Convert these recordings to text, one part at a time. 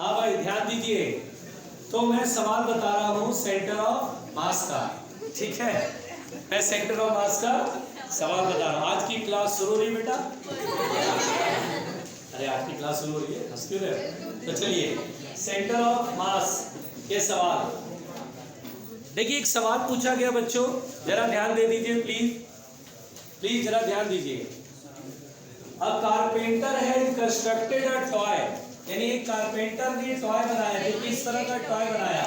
हाँ भाई ध्यान दीजिए। तो मैं सवाल बता रहा हूँ सेंटर ऑफ मास का, ठीक है। मैं सेंटर ऑफ मास का सवाल बता रहा हूँ। आज की क्लास शुरू हो रही बेटा? अरे आज की क्लास शुरू हो रही है, हंस क्यों रहे? तो चलिए सेंटर ऑफ मास के सवाल देखिए। एक सवाल पूछा गया बच्चों, जरा ध्यान दे दीजिए प्लीज जरा ध्यान दीजिए। अ carpenter had constructed a toy, यानी एक कारपेंटर ने टॉय बनाया। देखिए किस तरह का टॉय बनाया।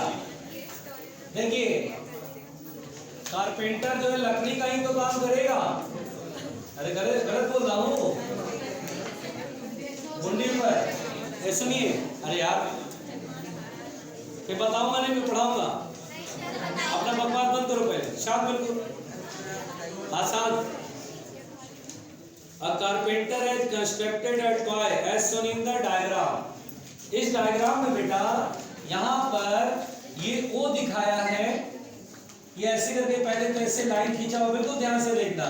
देखिए कारपेंटर जो है लकड़ी का ही तो काम करेगा। अरे गलत बोल रहा हूँ मुंडी पर। सुनिए, अरे यार ये बताऊंगा नहीं, मैं पढ़ाऊंगा। अपना बकवास बंद करो पहले, शांत बिल्कुल। हाँ शांत। A carpenter has constructed a toy as shown in the diagram. इस डायग्राम में बेटा यहाँ पर ये O दिखाया है। ये ऐसे करके पहले तो ऐसे लाइन खींचा हुआ, बिल्कुल ध्यान से देखना।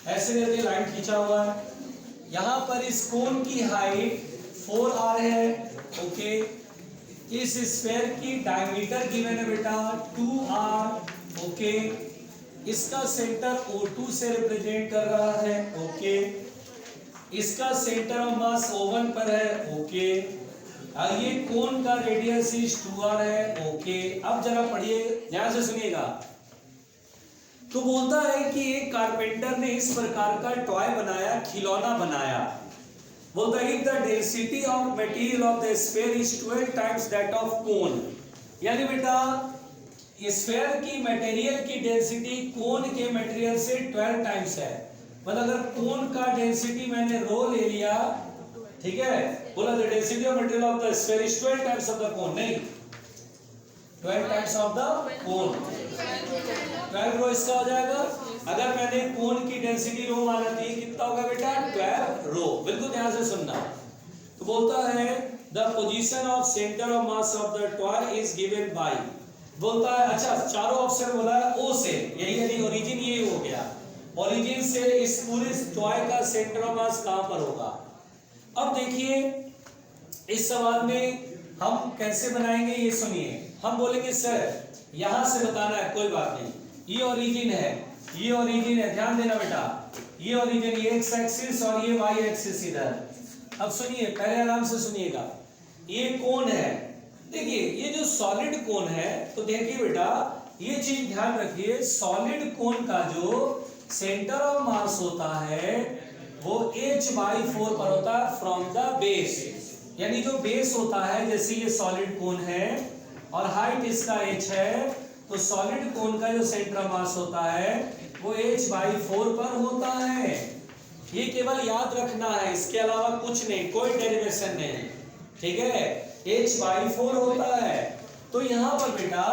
ऐसे करके लाइन खींचा हुआ है। यहाँ पर इस कोन की हाइट 4r है, ओके। इस स्फीयर की डायमीटर गिवन है बेटा 2r, ओके। इसका सेंटर O2 से रिप्रेजेंट कर रहा है, ओके। इसका सेंटर ऑफ मास O1 पर है, ओके। ये कोन का रेडियस इज 2r है, ओके। अब जरा पढ़िए, ध्यान से सुनिएगा। तो बोलता है कि एक कारपेंटर ने इस प्रकार का टॉय बनाया, खिलौना बनाया। बोलता है the density of material of the sphere is 12 times that of cone. यानी बेटा स्फीयर की मटेरियल की डेंसिटी कोन के मटेरियल से 12 टाइम्स है। मतलब अगर कोन का डेंसिटी मैंने रो ले लिया, ठीक है, बोला the density of material of the sphere is 12 times of the cone, नहीं 12 टाइम्स ऑफ द कोन। 12 रो इसका हो जाएगा। अगर मैंने कोन की डेंसिटी रो माना थी, कितना होगा बेटा 12 रो। बिल्कुल ध्यान से सुनना। तो बोलता है the position of centre of mass of the toy is given by. बोलता है अच्छा चारों ऑप्शन बोला है ओ से, यही ओरिजिन ये हो गया। ओरिजिन से इस पूरे टॉय का सेंटर ऑफ मास कहां पर होगा। अब देखिए इस सवाल में हम कैसे बनाएंगे ये सुनिए। हम बोलेंगे सर यहां से बताना है, कोई बात नहीं, ये ओरिजिन है, ये ओरिजिन है, ध्यान देना बेटा। ये ओरिजिन, ये एक्स एक्सिस और ये वाई एक्सिस इधर। अब सुनिए, पहले आराम से सुनिएगा। ये कोन है, देखिए ये जो सॉलिड कोन है, तो देखिए बेटा ये चीज ध्यान रखिए, सॉलिड कोन का जो सेंटर ऑफ मास होता है वो h/4 पर होता है फ्रॉम द बेस। यानी जो बेस होता है, जैसे ये सॉलिड कोन है और हाइट इसका h है, तो सॉलिड कोन का जो सेंटर ऑफ मास होता है वो h/4 पर होता है। ये केवल याद रखना है, इसके अलावा कुछ नहीं, कोई डेरिवेशन नहीं, ठीक है। h/4 होता है। तो यहाँ पर बेटा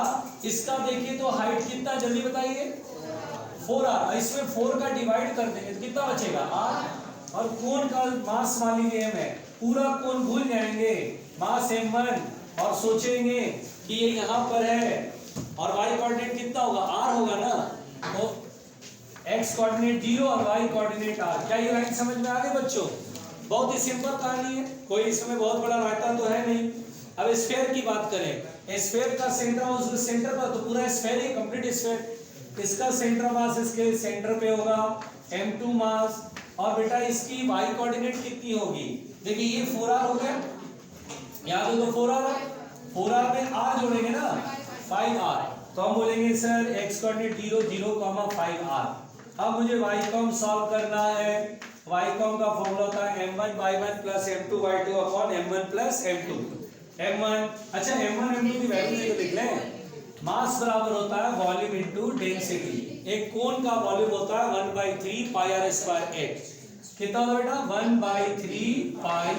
इसका देखिए तो हाइट कितना, जल्दी बताइए 4r। इसमें 4 का डिवाइड कर देंगे तो कितना बचेगा r। और कोन का मास मान लीजिए m है, पूरा कोन भूल जाएंगे, मास m1, और सोचेंगे कि ये यहाँ पर है और y कोऑर्डिनेट कितना होगा r होगा ना। तो x कोऑर्डिनेट 0 और y कोऑर्डिनेट r। क्या ये लाइन समझ में आ गई बच्चों? बहुत ही सिंपल कहानी है, कोई इसमें बहुत बड़ा रायता तो है नहीं। अब स्फीयर की बात करें, स्फीयर का सेंटर उसके सेंटर पर, तो पूरा स्फीयर ही कंप्लीट स्फीयर, इसका सेंटर मास इसके सेंटर पे होगा m2 मास। और बेटा इसकी y कोऑर्डिनेट कितनी होगी, देखिए ये 4r हो गया, याद हो तो 4r में r जोड़ेंगे ना 5r। तो हम बोलेंगे सर x कोऑर्डिनेट 0 0, 5r। अब मुझे y कॉम सॉल्व करना है। y कॉम का फॉर्मूला होता है m1y1 plus m2y2 upon m1 plus m2। m1, अच्छा m1 m2 की वैल्यू से तो लिख लें। मास बराबर होता है वॉल्यूम इनटू डेंसिटी। एक कोन का वॉल्यूम होता है 1/3 पाई r स्क्वायर h। कितना होता है बेटा 1/3 पाई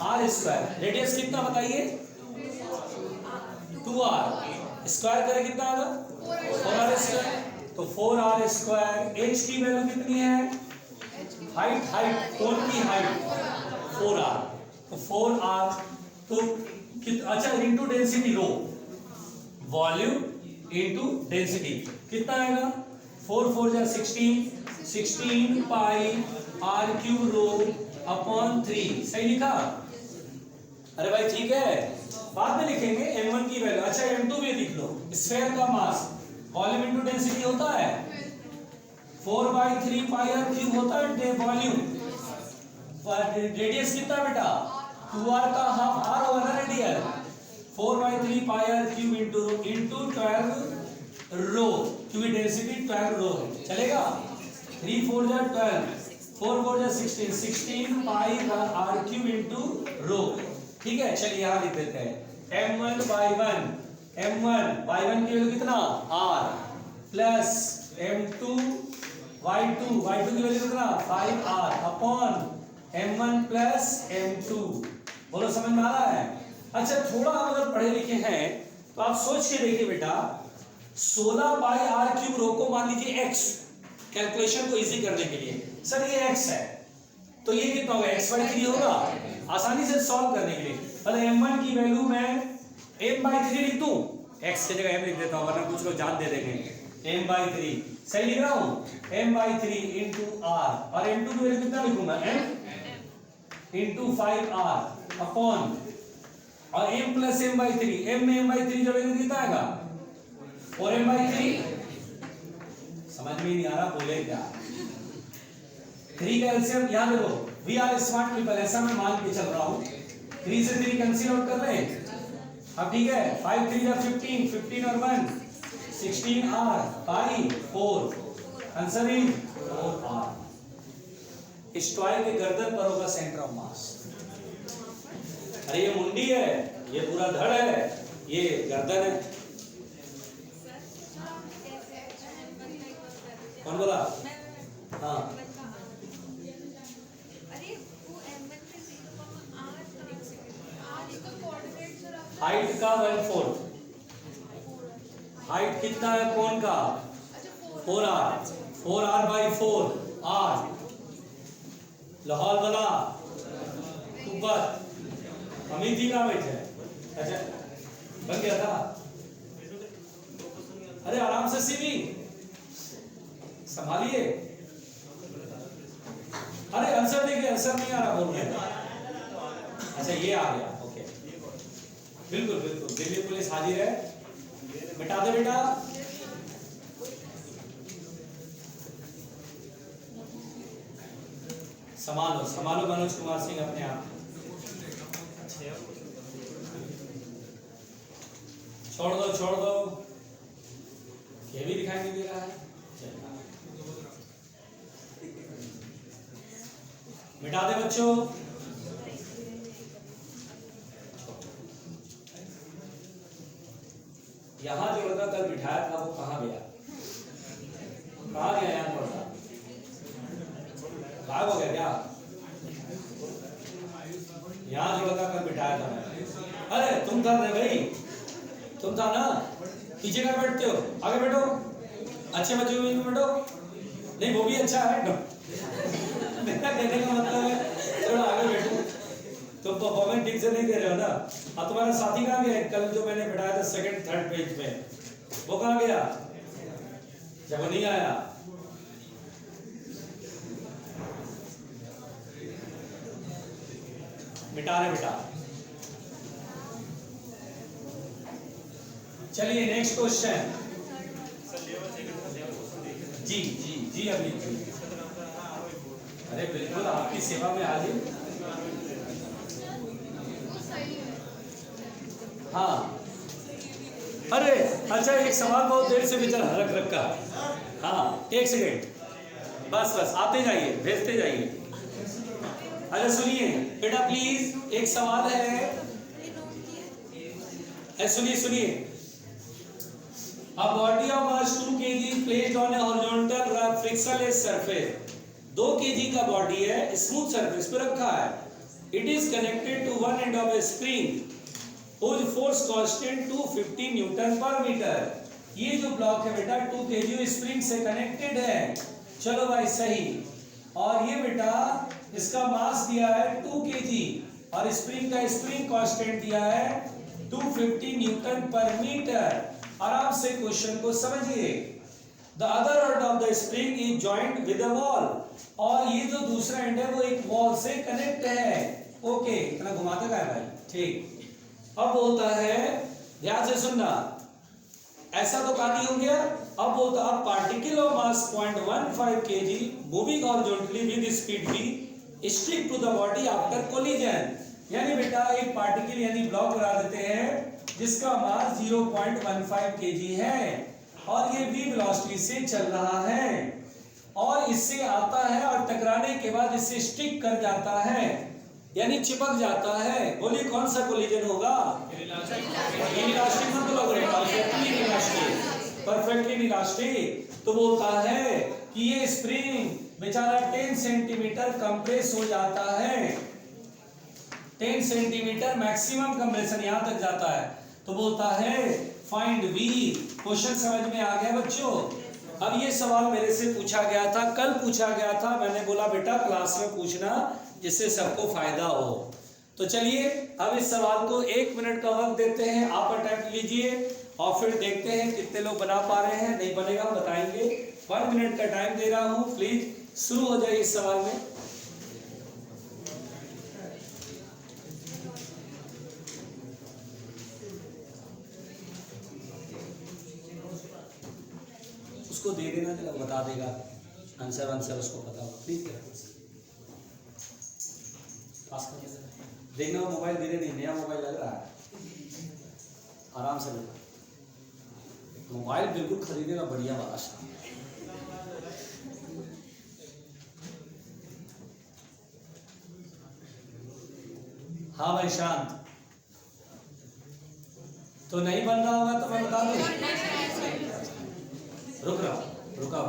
r स्क्वायर। रेडियस कितना बताइए 2r, स्क्वायर करें कितना आएगा 4r स्क्वायर। तो 4r स्क्वायर। h की वैल्यू कितनी है, हाइट कोन की हाइट 4r, तो 4r। तो अच्छा into density rho, volume into density कितना आएगा 4 4 जा 16 पाई r³ रो अपॉन 3। सही लिखा? अरे भाई ठीक है। बाद में लिखेंगे m1 की वैल्यू। अच्छा m2 भी लिख लो। स्फीयर का मास वॉल्यूम इनटू डेंसिटी होता है 4/3 पाई r क्यूब होता है वॉल्यूम। रेडियस कितना बेटा 2r का हाफ r होगा ना रेडियल। 4/3 पाई r क्यूब इनटू 12 रो, क्योंकि डेंसिटी 12 रो है, चलेगा। 3 4 जा 12, 4 4 जा 16, 16 पाई r क्यूब इनटू रो। ठीक है, चलिए यहां लिख देते हैं m1 y1, m1 y1 की वैल्यू कितना r plus m2 y2, y2 की वैल्यू कितना 5r upon m1 plus m2। बोलो समझ में आ रहा है? अच्छा थोड़ा आप अगर पढ़े लिखे हैं तो आप सोच के देखिए बेटा, 16 पाई r क्यूब रो को मान लीजिए x, कैलकुलेशन को इजी करने के लिए सर ये x है, तो ये कितना होगा x/3 होगा, आसानी से सॉल्व करने के लिए। मतलब m1 की वैल्यू मैं m/3 लिख दूं, x की जगह m लिख देता हूं वरना कुछ लोग जान दे देंगे। m/3 सही लिख रहा हूं, m/3 इनटू r, और m2 की वैल्यू कितना लिखूंगा m इनटू 5r अपॉन, और m प्लस m/3, m में m/3 जो वैल्यू कितना आएगा 4m/3। समझ में नहीं आ रहा बोले क्या? 3 का एलसीएम याद रखो, वी आर स्मार्ट पीपल, ऐसा मैं मान के चल रहा हूं। 3 से 3 कैंसिल आउट कर रहे हैं, अब ठीक है 5 3 जा 15, 15 और 1 16r by 4, answer is 4r। इस टॉय के गर्दन पर होगा सेंटर ऑफ मास। अरे ये मुंडी है, ये पूरा धड़ है, ये गर्दन है। कौन बोला? हाँ हाइट का 1/4, हाइट कितना है कौन का 4r, 4r by 4r। Lahore वाला ऊपर अमित का बैठे। अच्छा बन गया था, अरे आराम से सीवी संभालिए। अरे आंसर देखिए, आंसर नहीं आ रहा बोल रहे। अच्छा ये आ गया, ओके बिल्कुल बिल्कुल, दिल्ली पुलिस हाजिर है, मिटा दे बेटा। संभालो संभालो मनोज कुमार सिंह अपने आप, छोड़ दो छोड़ दो, ये भी दिखाई नहीं दे रहा है। मिटा दे बच्चों। यहां जो लड़का कल बिठाया था वो कहां गया, कहां गया यार लड़का, गायब हो गया क्या? यहां जो लड़का कल बिठाया था, अरे तुम था भाई, तुम था ना, पीछे का बैठते हो, आगे बैठो, अच्छे बच्चों में बैठो। नहीं वो भी अच्छा है, कहने का मतलब है थोड़ा आगे बैठो, तुम परफॉर्मेंस ठीक से नहीं दे रहे हो ना। अब तुम्हारा साथी कहाँ गया कल जो मैंने बिठाया था सेकंड थर्ड पेज में, वो कहाँ गया जब वो नहीं आया? मिटा रहे बेटा। चलिए नेक्स्ट क्वेश्चन। जी जी जी अमित जी, अरे बिल्कुल आपकी सेवा में हाजिर। हाँ अरे अच्छा एक सवाल बहुत देर से बेचारा हरक रखा। हाँ एक सेकेंड, बस बस आते जाइए भेजते जाइए। अच्छा सुनिए बेटा प्लीज, एक सवाल है, सुनिए सुनिए। A body of mass 2 kg placed on a horizontal frictionless surface, 2 kg का बॉडी है, स्मूथ सरफेस पे रखा है। It is connected to one end of a spring whose force constant 250 Newton पर मीटर। ये जो ब्लॉक है बेटा 2 kg स्प्रिंग से कनेक्टेड है। चलो भाई सही। और ये बेटा इसका मास दिया है 2 kg और स्प्रिंग का स्प्रिंग कांस्टेंट दिया है 250 न्यूटन पर मीटर। आराम से क्वेश्चन को समझिए। The other end of the spring is joint with a wall, और ये जो दूसरा एंड है वो एक वॉल से कनेक्ट है। ओके इतना घुमाते का है भाई, ठीक। अब बोलता है, ध्यान से सुनना, ऐसा तो कहानी हो गया। अब बोलता अब particle of mass 0.15 kg moving horizontally with speed v stick to the body after collision. यानी बेटा एक पार्टिकल यानी ब्लॉक बना देते हैं जिसका मास 0.15 kg है और ये v वेलोसिटी से चल रहा है और इससे आता है और टकराने के बाद इससे स्टिक कर जाता है यानी चिपक जाता है। बोलिए कौन सा कोलिजन होगा? इलास्टिक मतलब परफेक्टली इलास्टिक। तो बोलता है कि ये स्प्रिंग बेचारा 10 सेंटीमीटर कंप्रेस हो जाता है, 10 सेंटीमीटर मैक्सिमम कंप्रेशन यहां तक जाता है। तो बोलता है फाइंड वी। क्वेश्चन समझ में आ गया बच्चों? अब ये सवाल मेरे से पूछा गया था, कल पूछा गया था, मैंने बोला बेटा क्लास में पूछना जिससे सबको फायदा हो। तो चलिए अब इस सवाल को 1 मिनट का वक्त देते हैं, आप अटेम्प्ट लीजिए और फिर देखते हैं कितने लोग बना पा रहे हैं। नहीं बनेगा बताएंगे। 1 मिनट का टाइम दे रहा हूं, प्लीज शुरू हो जाइए इस सवाल में। उसको दे देना, चलो बता देगा आंसर उसको पता होगा। प्लीज पास कर देखना, मोबाइल दे नहीं, नया मोबाइल लग रहा है, आराम से लेना। मोबाइल बिल्कुल खरीदेगा बढ़िया वाला। हाँ भाई शांत, तो नहीं बन रहा होगा तो मैं बता दूं। रुका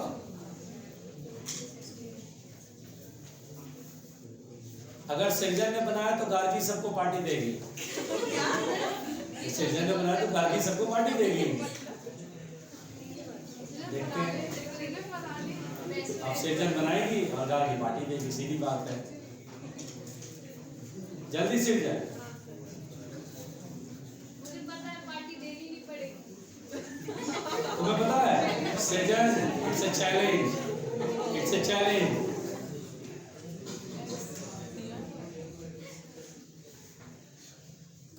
अगर सृजन ने बनाया तो गार्गी सबको पार्टी देगी। सृजन ने बनाया तो गार्गी सबको पार्टी देगी। देखते हैं, अब सृजन बनाएगी और गार्गी पार्टी देगी, सीधी बात है। जल्दी सृजन। तुम्हें पता है सृजन, it's a challenge, it's a challenge.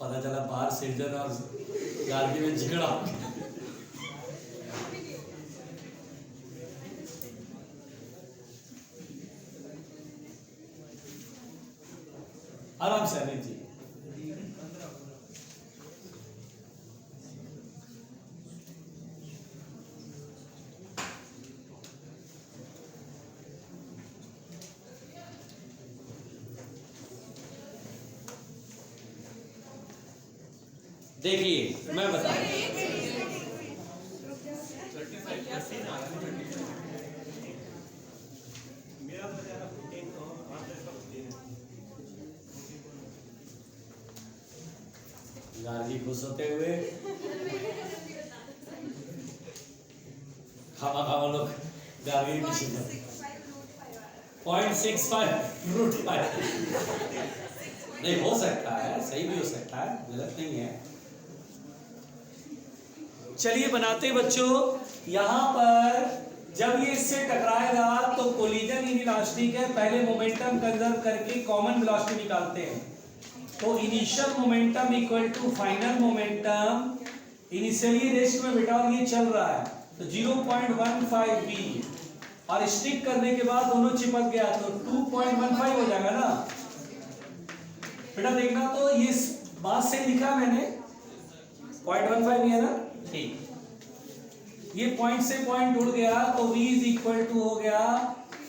पता चला बाहर सृजन और गार्गी में झगड़ा। आराम से अमित जी। देखिए मैं बता गार्गी खुश होते हुए खामा लोग गार्गी की 0.65 नहीं हो सकता है, सही भी हो सकता है, गलत नहीं है। चलिए बनाते बच्चों। यहां पर जब ये इससे टकराएगा तो कोलिजन इनइलास्टिक है, पहले मोमेंटम कंजर्व करके कॉमन वेलोसिटी निकालते हैं। तो initial momentum equal to final momentum. Initially rest में बेटा ये चल रहा है तो 0.15 v और स्टिक करने के बाद दोनों चिपक गया तो 2.15 हो जाएगा ना बेटा। देखना तो ये बात से लिखा मैंने 0.15 है ना, ठीक। ये पॉइंट से पॉइंट उड़ गया तो v इज इक्वल टू हो गया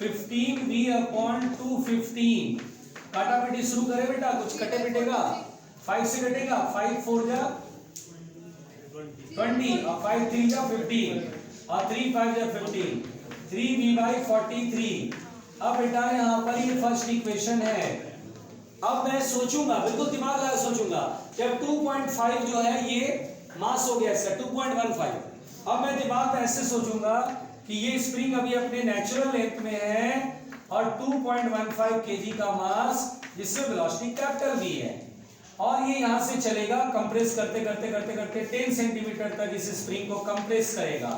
15v अपॉन 215। काटा पीटी शुरू करे बेटा, कुछ कटे पिटेगा। 5 से कटेगा, 5 4 जा 20 और 5 3 जा 15 और 3 5 जा 15, 3v/43। अब बेटा यहाँ पर ये फर्स्ट इक्वेशन है। अब मैं सोचूंगा, बिल्कुल दिमाग लगा सोचूंगा, जब 2.5 जो है ये मास हो गया इसका 2.15। अब मैं दिमाग में ऐसे सोचूंगा कि ये स्प्रिंग अभी अपने नेचुरल लेंथ में है और 2.15 kg का मास जिससे वेलोसिटी कैपिटल v है और ये यहां से चलेगा कंप्रेस करते करते करते करते 10 सेंटीमीटर तक इस स्प्रिंग को कंप्रेस करेगा।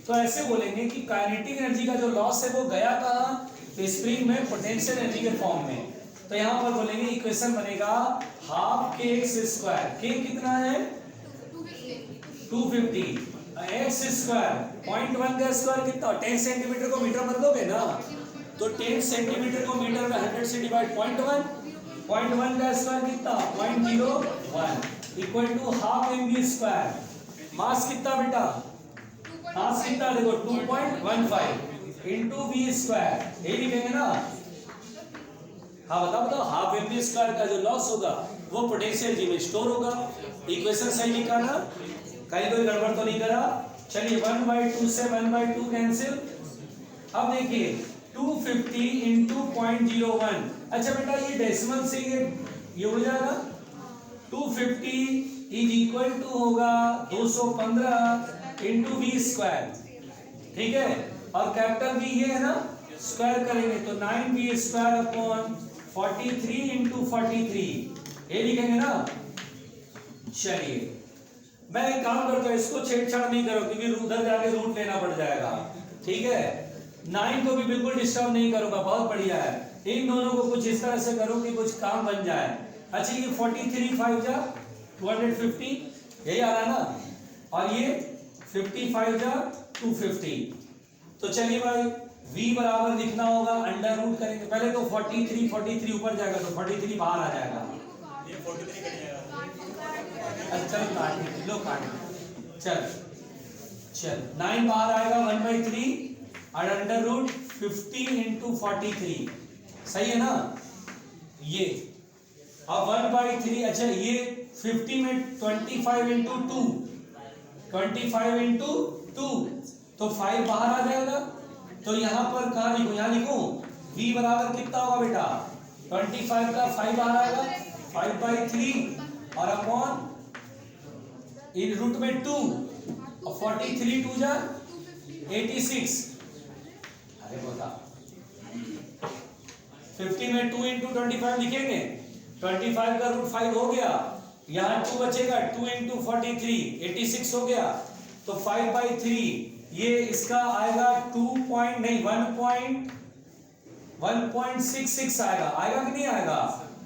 तो ऐसे बोलेंगे कि काइनेटिक एनर्जी का जो लॉस है वो गया कहां? तो स्प्रिंग में पोटेंशियल एनर्जी के फॉर्म में। तो यहाँ पर बोलेंगे इक्वेशन बनेगा हाफ के एक्स स्क्वायर, के कितना है 250, एक्स स्क्वायर 0.1 का स्क्वायर कितना 10 सेंटीमीटर को मीटर बदलोगे ना, तो 10 सेंटीमीटर को मीटर में 100 से डिवाइड 0.1 का स्क्वायर कितना 0.01 equal to half M B square. Mass कितना बेटा, मास कितना देखो 2.15 इंटू बी स्क्वायर, यही लिखेंगे ना। हाँ बताओ हाफ एम बी स्क्वायर का जो लॉस होगा वो पोटेंशियल जी में स्टोर होगा। इक्वेशन सही लिखा ना, कहीं कोई गड़बड़ तो नहीं करा। चलिए 1/2 से 1/2 कैंसिल। अब देखिए 250 इंटू 0.01, अच्छा बेटा ये डेसिमल से ये हो जाएगा 250 इज इक्वल टू होगा 215 इंटू बी स्क्वायर, ठीक है, और कैपिटल बी ये है ना, स्क्वायर करेंगे तो 9b स्क्वायर अपॉन 43 इंटू 43, ये लिखेंगे ना। चलिए मैं एक काम करता हूँ, इसको छेड़छाड़ नहीं करो क्योंकि उधर जाके रूट लेना पड़ जाएगा, ठीक है। 9 को भी बिल्कुल डिस्टर्ब नहीं करूंगा, बहुत बढ़िया है। इन दोनों को कुछ इस तरह से करो कि कुछ काम बन जाए। अच्छा ये 43 5 जा 250, यही आ रहा ना, और ये 55 जा 250। तो चलिए भाई v बराबर लिखना होगा, अंडर रूट करेंगे पहले तो 43 ऊपर जाएगा तो 43 बाहर आ जाएगा, ये 43 कट जाएगा। अच्छा काट लो, काट चल 9 बाहर आएगा 1/3 और अंडर रूट 15 इंटू 43, सही है ना ये। अब 1/3, अच्छा ये 50 में 25 इंटू 2, 25 इंटू 2 तो 5 बाहर आ जाएगा। तो यहाँ पर कहाँ लिखूं, यहाँ लिखूं v बराबर कितना होगा बेटा 25 का 5 बाहर आएगा 5/3 और अपॉन इन रूट में 2 और 43 2 जा 86। अरे बता 50 में 2 इंटू 25 लिखेंगे, 25 का रूट 5 हो गया, यहाँ 2 बचेगा 2 इंटू 43 86 हो गया, तो 5/3 ये इसका आएगा 1.66 आएगा कि नहीं आएगा,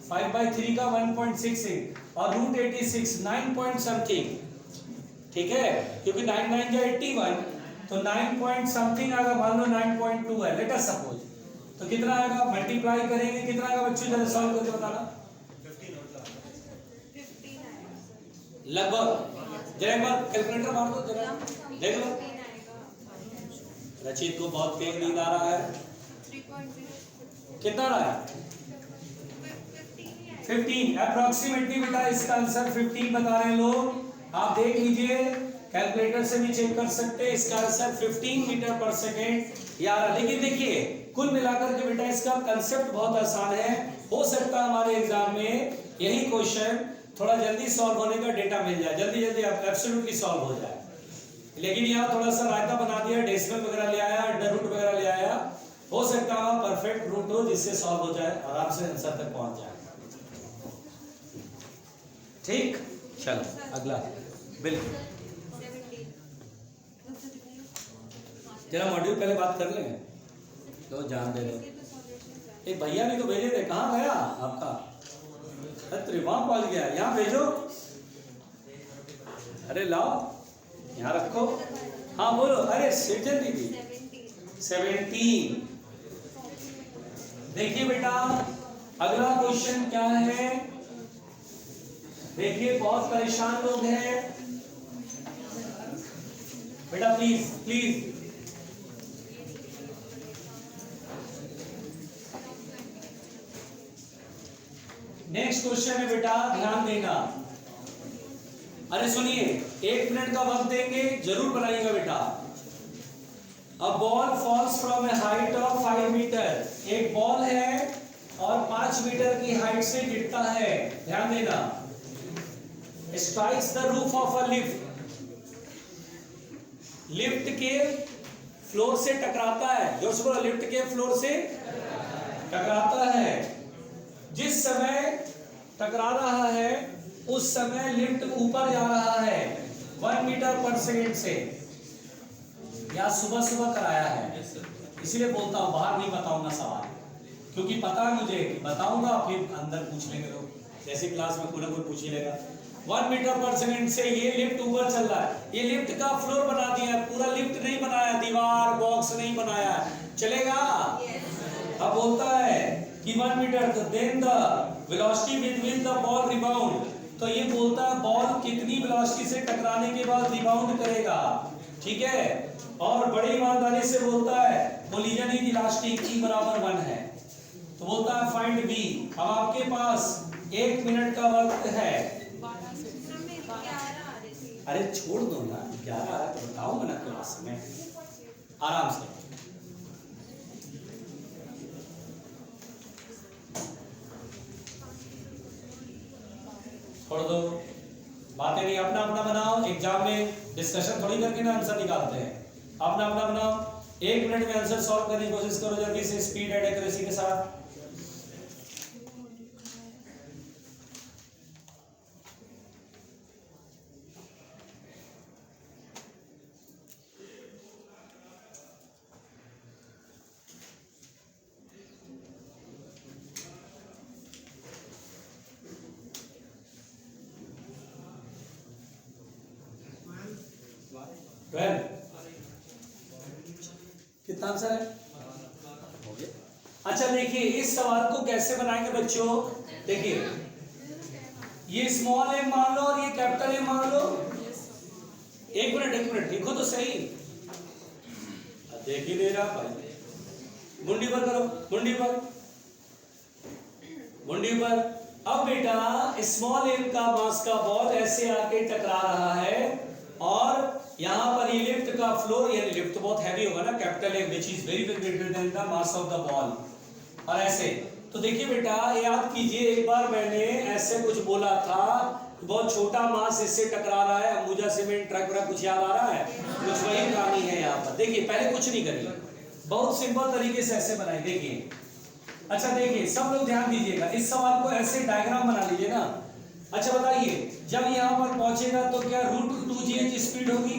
5/3 का 1.66 और रूट 86 9 पॉइंट समथिंग, ठीक है, क्योंकि 9 9 जा 81 तो 9 पॉइंट समथिंग आएगा, मान लो 9.2 है लेट अस सपोज, तो कितना आएगा मल्टीप्लाई करेंगे कितना आएगा बच्चों, जरा सॉल्व करके बताना। 15 लगभग, जरा एक बार कैलकुलेटर मार दो जरा देख लो। रचित को बहुत तेज नींद आ रहा है, कितना आ रहा है 15 अप्रोक्सीमेटली बेटा, इसका आंसर 15 बता रहे हैं लोग, आप देख लीजिए कैलकुलेटर से भी चेक कर सकते हैं, इसका आंसर 15 मीटर पर सेकेंड यार। लेकिन देखिए कुल मिलाकर के बेटा इसका कंसेप्ट बहुत आसान है, हो सकता है हमारे एग्जाम में यही क्वेश्चन थोड़ा जल्दी सॉल्व होने का डेटा मिल जाए, जल्दी एब्सोल्युटली सॉल्व हो जाए, लेकिन यहाँ थोड़ा सा रायता बना दिया, डेसिमल वगैरह ले आया, अंडर रूट वगैरह ले आया, हो सकता है परफेक्ट रूट हो जिससे सॉल्व हो जाए, आराम से आंसर तक पहुंच जाए। ठीक, चलो अगला बिल्कुल जरा मॉड्यूल पहले बात कर लें तो जान दे रहे। एक भैया ने तो भेजे थे, कहाँ गया आपका, अरे वहां पहुंच गया, यहाँ भेजो, अरे लाओ यहाँ रखो, हाँ बोलो, अरे सृजन दीदी 17। देखिए बेटा अगला क्वेश्चन क्या है, देखिए बहुत परेशान लोग हैं बेटा, प्लीज प्लीज नेक्स्ट क्वेश्चन है बेटा, ध्यान देना। अरे सुनिए 1 मिनट का वक्त देंगे, जरूर बनाइएगा बेटा। A ball falls from a height of 5 metre, एक बॉल है और 5 मीटर की हाइट से गिरता है, ध्यान देना। Strikes the roof of a lift, lift के फ्लोर से टकराता है, जोर से बोलो, लिफ्ट के फ्लोर से टकराता है। जिस समय टकरा रहा है उस समय लिफ्ट ऊपर जा रहा है 1 मीटर पर सेकेंड से, या सुबह सुबह कराया है इसलिए बोलता हूं, बाहर नहीं बताऊंगा सवाल, क्योंकि पता है मुझे कि बताऊंगा फिर अंदर पूछ लेंगे लोग, जैसे क्लास में कोई ना कोई पूछ ही लेगा। 1 मीटर पर सेकंड से ये लिफ्ट ऊपर चल रहा है, ये लिफ्ट का फ्लोर बना दिया है, पूरा लिफ्ट नहीं बनाया, दीवार बॉक्स नहीं बनाया, चलेगा? अब बोलता है कि 1 मीटर, तो then the velocity with which the ball rebound, तो ये बोलता है बॉल कितनी वेलोसिटी से टकराने के बाद रिबाउंड करेगा, ठीक है? और बड़ी ईमानदारी से बोलता है कोलिजन इज इलास्टिक, ई बराबर 1 है, तो बोलता है फाइंड बी। अब आपके पास 1 मिनट का वक्त है। अरे छोड़ दो ना, 11 आ रहा तो बताऊंगा ना क्लास में, आराम से। छोड़ दो, बातें नहीं, अपना अपना बनाओ। एग्जाम में डिस्कशन थोड़ी करके ना आंसर निकालते हैं, अपना अपना बनाओ। 1 मिनट में आंसर सॉल्व करने की कोशिश करो जल्दी से, स्पीड एंड एक्यूरेसी के साथ। कितना आंसर है? हो गया। अच्छा देखिए, इस सवाल को कैसे बनाएंगे बच्चों, देखिए ये स्मॉल एम मान लो और ये कैपिटल एम मान लो। एक मिनट देखो तो सही, देख ही दे रहा भाई, मुंडी पर करो, मुंडी पर। अब बेटा स्मॉल एम का मास का बॉल ऐसे आके टकरा रहा है और यहाँ पर ये लिफ्ट का फ्लोर, ये लिफ्ट बहुत हैवी होगा ना, capital M which is very greater than the mass of the ball, और ऐसे। तो देखिए बेटा याद कीजिए, एक बार मैंने ऐसे कुछ बोला था, बहुत छोटा मास इससे टकरा रहा है, अंबुजा सीमेंट ट्रक वगैरह, कुछ याद आ रहा है? कुछ वही कहानी है यहाँ पर। देखिए पहले कुछ नहीं करिए, बहुत सिंपल तरीके से ऐसे बनाए, देखिए। अच्छा देखिए सब लोग ध्यान दीजिएगा, इस सवाल को ऐसे डायग्राम बना लीजिए ना। अच्छा बताइए, जब यहाँ पर पहुंचेगा तो क्या √2gh स्पीड होगी?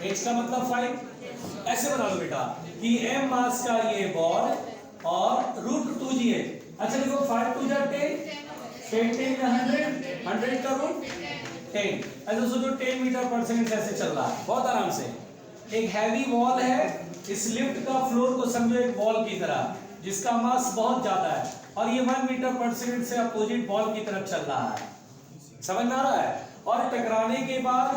h का मतलब 5, ऐसे बना लो बेटा कि m मास का ये बॉल और √2gh। अच्छा देखो 5 2 जा 10, 10 100 का रूट 10, ऐसे सोचो 10 मीटर पर सेकंड ऐसे चल रहा है बहुत आराम से। एक हैवी बॉल है, इस लिफ्ट का फ्लोर को समझो एक बॉल की तरह जिसका मास बहुत ज्यादा है, और ये 1 मीटर पर सेकंड से अपोजिट बॉल की तरफ चल रहा है, समझ में आ रहा है? और टकराने के बाद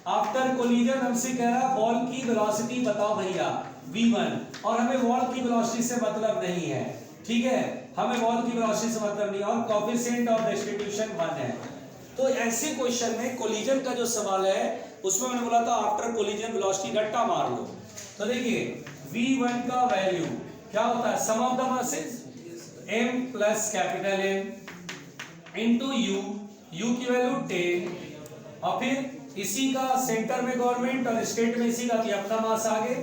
आफ्टर कोलिजन हमसे कह रहा बॉल की वेलोसिटी बताओ भैया v1, और हमें बॉल की वेलोसिटी से मतलब नहीं है, ठीक है? हमें बॉल की वेलोसिटी से मतलब नहीं, और कोएफिशिएंट ऑफ डिस्ट्रीब्यूशन 1 है। तो ऐसे क्वेश्चन में कोलिजन का जो सवाल है उसमें मैंने बोला था आफ्टर कोलिजन वेलोसिटी रट्टा मार लो। तो देखिए v1 का वैल्यू क्या होता है, sum of the masses m plus capital M into u की वैल्यू 10, और फिर इसी का सेंटर में गवर्नमेंट और स्टेट में इसी का, कि अपना मास आगे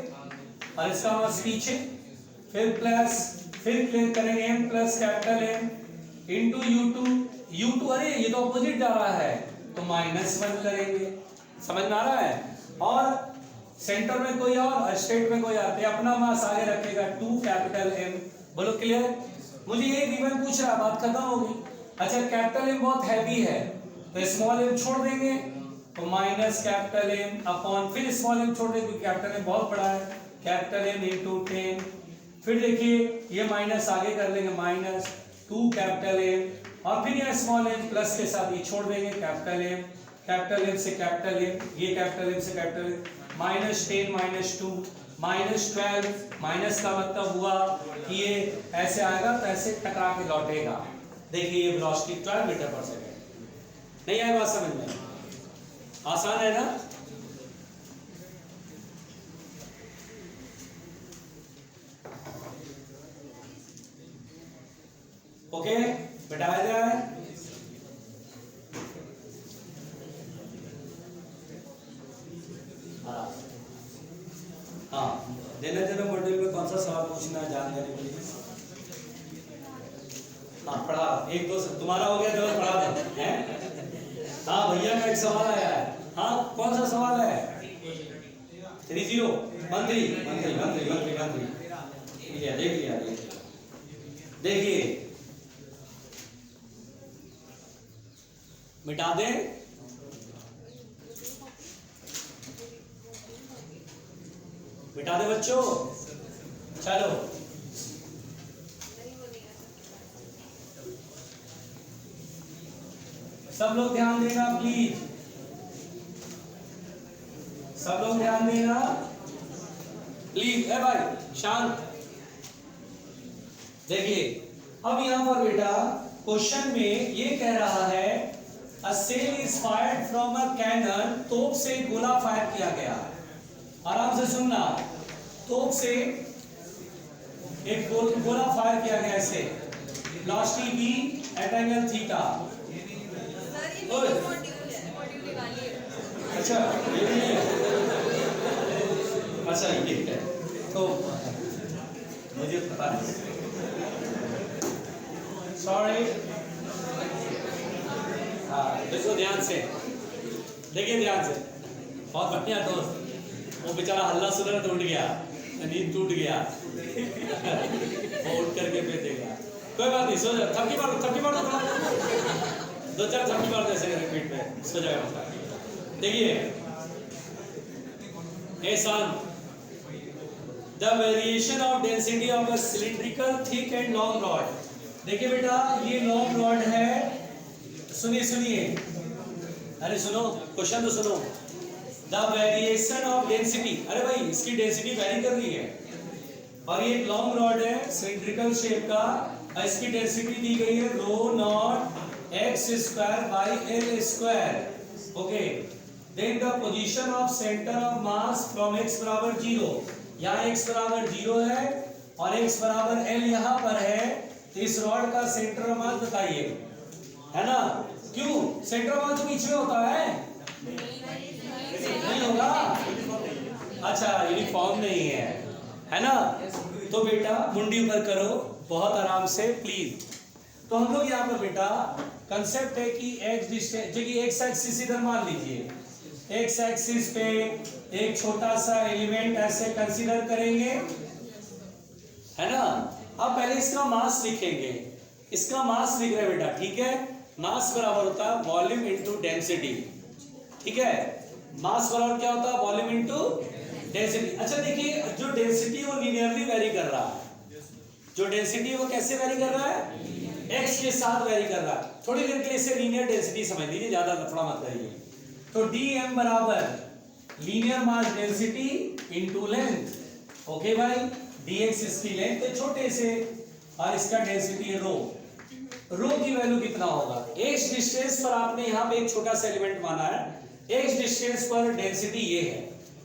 और इसका मास पीछे, फिर प्लस, फिर करेंगे m plus capital M into u2, अरे ये तो अपोजिट जा रहा है तो -1 करेंगे, समझ में आ रहा है? और सेंटर में कोई और स्टेट में कोई आते, अपना मास आगे रखेगा 2 कैपिटल M। बोलो क्लियर? मुझे ये गिवन पूछ रहा, बात खत्म होगी। अच्छा कैपिटल M बहुत हैवी है तो स्मॉल m छोड़ देंगे, तो माइनस कैपिटल M अपॉन, फिर स्मॉल m छोड़ देंगे क्योंकि कैपिटल M बहुत बड़ा है, कैपिटल M इंटू 10, फिर देखिए ये माइनस आगे कर लेंगे, -2 कैपिटल M, और फिर ये स्मॉल m प्लस के साथ ये छोड़ देंगे, कैपिटल M से कैपिटल M, ये कैपिटल M से कैपिटल M, -10 -2 -12, माइनस का मतलब हुआ कि ये ऐसे आएगा तो ऐसे टकरा के लौटेगा। देखिए ये वेलोसिटी 12 मीटर पर सेकंड। नहीं आए बात समझ में? आसान है ना? ओके बैठाया जाए। हाँ देना मॉड्यूल में कौन सा सवाल पूछना है जान लेने के लिए? हाँ पढ़ा, एक दो तुम्हारा हो गया, जो पढ़ा दो हैं? हाँ भैया का एक सवाल आया है। हाँ कौन सा सवाल है? 30 मंथली देख लिया। देखिए मिटा दें, मिटा दे बच्चों। चलो सब लोग ध्यान देना प्लीज, सब लोग ध्यान देना प्लीज। है भाई शांत। देखिए अब यहां पर बेटा क्वेश्चन में ये कह रहा है a shell is fired from a cannon, तोप से गोला फायर किया गया। आराम से सुनना, तोप से एक गोला फायर किया गया ऐसे, velocity v at angle theta. अच्छा ये भी है, अच्छा ये है तो मुझे पता नहीं, सॉरी। हाँ देखो ध्यान से, देखिए ध्यान से, बहुत बढ़िया दोस्त। वो बेचारा हल्ला सुन रहा तो उठ गया, नींद टूट गया वो उठ करके पे देगा। कोई बात नहीं, सो जा, थपकी मारो, थपकी मारो, दो चार थपकी मारो ऐसे रिपीट में, सो जाएगा। देखिए the variation of density of a cylindrical thick and long rod. देखिए बेटा ये लॉन्ग रॉड है, सुनिए सुनिए, अरे सुनो क्वेश्चन तो सुनो। द वेरिएशन ऑफ डेंसिटी, अरे भाई इसकी डेंसिटी वेरी कर रही है, और ये एक लॉन्ग रॉड है सिलिंड्रिकल शेप का, इसकी डेंसिटी दी गई है rho not x square by L square. Okay, then the position of centre of mass from x बराबर 0, यहाँ x बराबर 0 है और x बराबर l यहाँ पर है, तो इस रॉड का सेंटर ऑफ मास बताइए, है ना? क्यों सेंटर ऑफ मास तो पीछे होता है, नहीं होगा? अच्छा यूनिफॉर्म नहीं है ना? तो बेटा मुंडी ऊपर करो बहुत आराम से प्लीज। तो हम लोग यहाँ पर बेटा कंसेप्ट है कि एक्स डिस्टेंस, जो कि एक्स एक्सिस इधर मान लीजिए, एक्स एक्सिस पे एक छोटा सा एलिमेंट ऐसे कंसीडर करेंगे, है ना? अब पहले इसका मास लिखेंगे, इसका मास लिख रहे हैं बेटा, ठीक है? मास बराबर होता है वॉल्यूम इनटू डेंसिटी, ठीक है? मास बराबर क्या होता है? Volume into density. अच्छा देखिए जो डेंसिटी वो लीनियरली वेरी कर रहा है, जो डेंसिटी वो कैसे वेरी कर रहा है? एक्स के साथ वेरी कर रहा है। थोड़ी देर के लिए इसे लीनियर डेंसिटी समझ लीजिए, ज्यादा लफड़ा मत करिए। तो dm बराबर linear mass density into length. Okay भाई, dx इसकी लेंथ है छोटे से और इसका डेंसिटी है रो। रो की वैल्यू कितना होगा? x डिस्टेंस पर आपने यहाँ पे एक छोटा सा एलिमेंट माना है, x डिस्टेंस पर डेंसिटी ये है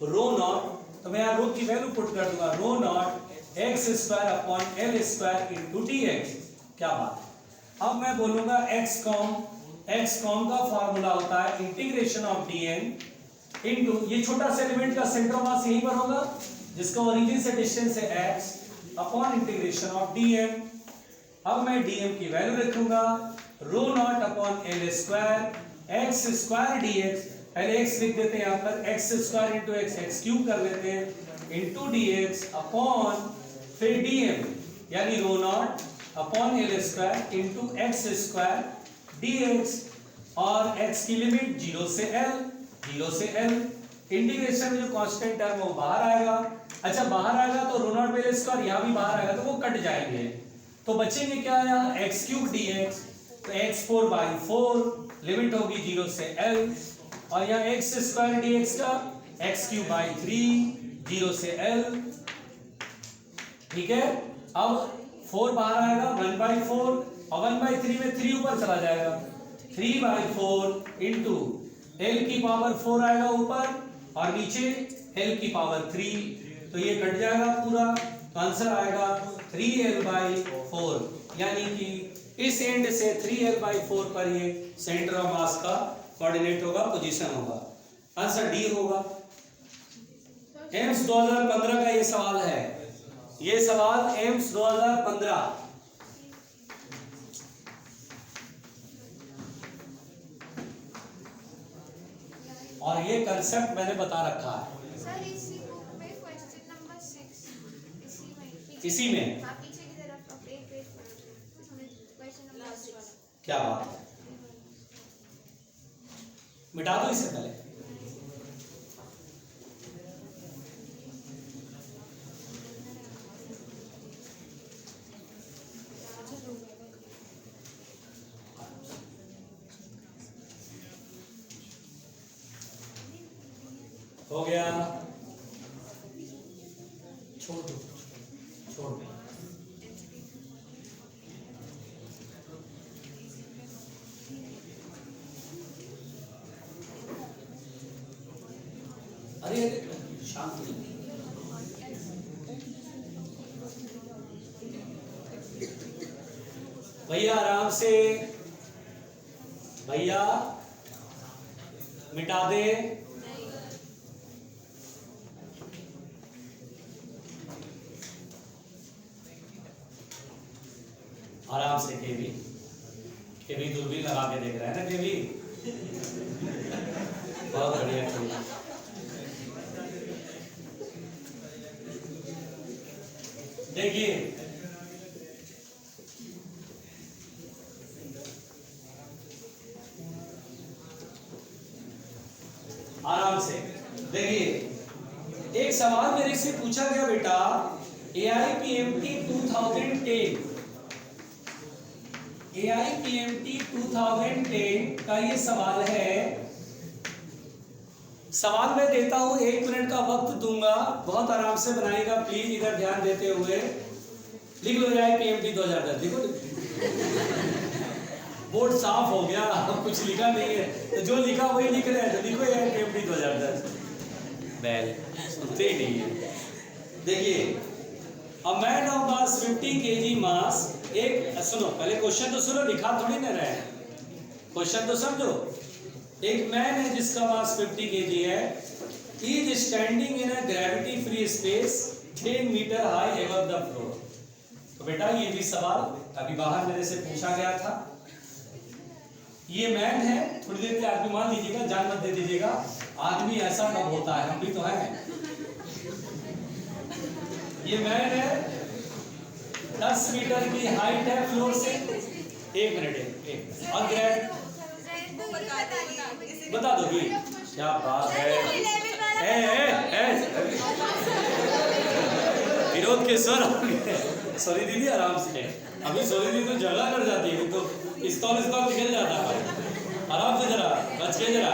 रो नॉट, तो मैं यहाँ रो की वैल्यू पुट कर दूंगा rho not x square upon L square into dx। क्या बात है? अब मैं बोलूंगा x कॉम का फॉर्मूला होता है इंटीग्रेशन ऑफ dn इनटू, ये छोटा सा एलिमेंट का सेंटर ऑफ मास यहीं पर होगा जिसका ओरिजिन से डिस्टेंस है x upon integration of dm। अब मैं dm की वैल्यू रखूंगा rho not upon L square x square dx, पहले x लिख देते हैं यहाँ पर, x square into x cube कर लेते हैं इंटू dx अपॉन फिर dm यानी rho not upon L square into x square dx, और x की लिमिट 0 से l, इंटीग्रेशन में जो कांस्टेंट टर्म है वो बाहर आएगा। अच्छा बाहर आएगा तो रो नॉट बाई एल स्क्वायर यहाँ भी बाहर आएगा तो वो कट जाएंगे, तो बचेंगे क्या यहाँ x क्यूब dx, तो x 4/4 लिमिट होगी 0 से l, और यहाँ x स्क्वायर dx का x क्यूब बाई 3 0 से l, ठीक है? अब 4 बाहर आएगा 1/4 और 1/3 में 3 ऊपर चला जाएगा, 3/4 इंटू l की पावर 4 आएगा ऊपर और नीचे l की पावर 3, तो ये कट जाएगा पूरा, तो आंसर आएगा 3l/4, यानी कि इस एंड से 3l/4 पर ये सेंटर ऑफ मास का कोऑर्डिनेट होगा, पोजीशन होगा। आंसर डी होगा। एम्स 2015 का ये सवाल है, ये सवाल एम्स 2015। और ये कंसेप्ट मैंने बता रखा है सर, इसी बुक पे क्वेश्चन नंबर 6 इसी में। पीछे की तरफ अपडेट पेज पर क्या बात है, मिटा दो इसे पहले। हो गया, छोड़ दो, छोड़ दो। अरे शांत भैया, आराम से भैया, मिटा दे। आराम से केवी, केवी दूरबीन लगा के देख रहा है ना केवी, बहुत बढ़िया केवी। देखिए आराम से देखिए, एक सवाल मेरे से पूछा गया बेटा, AIPMT 2010 AIPMT 2010 का ये सवाल है। सवाल मैं देता हूं, 1 मिनट का वक्त दूंगा, बहुत आराम से बनाएगा प्लीज, इधर ध्यान देते हुए। लिख लो AIPMT 2010, लिखो। बोर्ड साफ हो गया, कुछ लिखा नहीं है, तो जो लिखा वही लिख रहे हैं, तो लिखो AIPMT 2010। बैल सुनते ही नहीं है। देखिए, a man of mass 50 kg मास, एक सुनो पहले क्वेश्चन तो सुनो, लिखा थोड़ी ना रहे, क्वेश्चन तो समझो। एक मैन है जिसका मास 50 kg है, is standing in a gravity free space 10 metre high above the floor. तो बेटा ये भी सवाल अभी बाहर मेरे से पूछा गया था। ये मैन है, थोड़ी देर के आदमी मान लीजिएगा, जान मत दे दीजिएगा, आदमी ऐसा कब होता है, हम भी तो हैं। ये मैन है, 10 मीटर की हाइट है फ्लोर से। 1 मिनट, एक और ग्रेड बता दोगी, क्या बात है। विरोध के स्वर। सॉरी दीदी, आराम से, अभी सॉरी दीदी तो झगड़ा कर जाती है, तो पिस्तौल निकल जाता है। आराम से जरा, बच के जरा,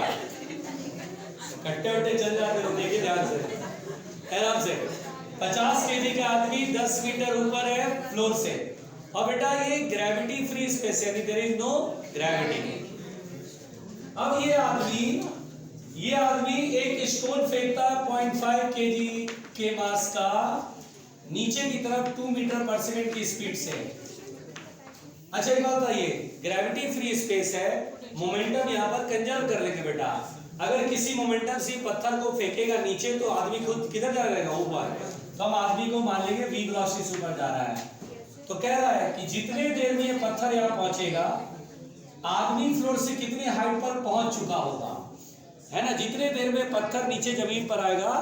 कट्टे वट्टे चल जाते हो, देखिए ध्यान से, आराम से। 50 kg का आदमी 10 मीटर ऊपर है फ्लोर से, और बेटा ये ग्रेविटी फ्री स्पेस, यानी देयर इज नो ग्रेविटी। अब ये आदमी एक स्टोन फेंकता है 0.5 kg के मास का नीचे की तरफ 2 मीटर पर सेकंड की स्पीड से। अच्छा एक बात बताइए, ग्रेविटी फ्री स्पेस है, मोमेंटम यहाँ पर कंजर्व कर लेंगे बेटा। अगर किसी मोमेंटम से पत्थर को फेंकेगा नीचे, तो आदमी खुद किधर जा रहेगा, ऊपर, तो हम आदमी को मान लेंगे v वेलोसिटी से ऊपर जा रहा है। तो कह रहा है कि जितने देर में ये पत्थर यहाँ पहुंचेगा, आदमी फ्लोर से कितनी हाइट पर पहुंच चुका होगा, है ना। जितने देर में पत्थर नीचे जमीन पर आएगा,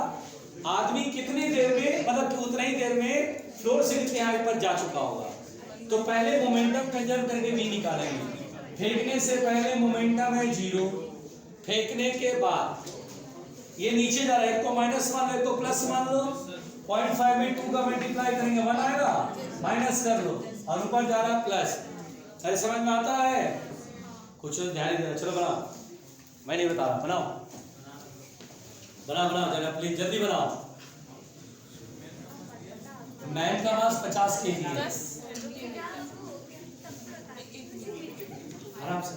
आदमी कितनी देर में, मतलब उतना ही देर में फ्लोर से कितनी हाइट पर जा चुका होगा। तो पहले मोमेंटम कंजर्व करके v निकालेंगे। फेंकने से पहले मोमेंटम है 0, फेंकने के बाद ये नीचे जा रहा है, एक को माइनस मान लो, एक को प्लस मान लो। 0.5 में 2 का मल्टीप्लाई करेंगे 1 आएगा, माइनस कर लो, और ऊपर जा रहा प्लस। अरे समझ में आता है, कुछ ध्यान दे। चलो बनाओ, मैं नहीं बता रहा, बनाओ बनाओ जरा प्लीज, जल्दी बनाओ। मैन का मास 50 kg है, आराम से।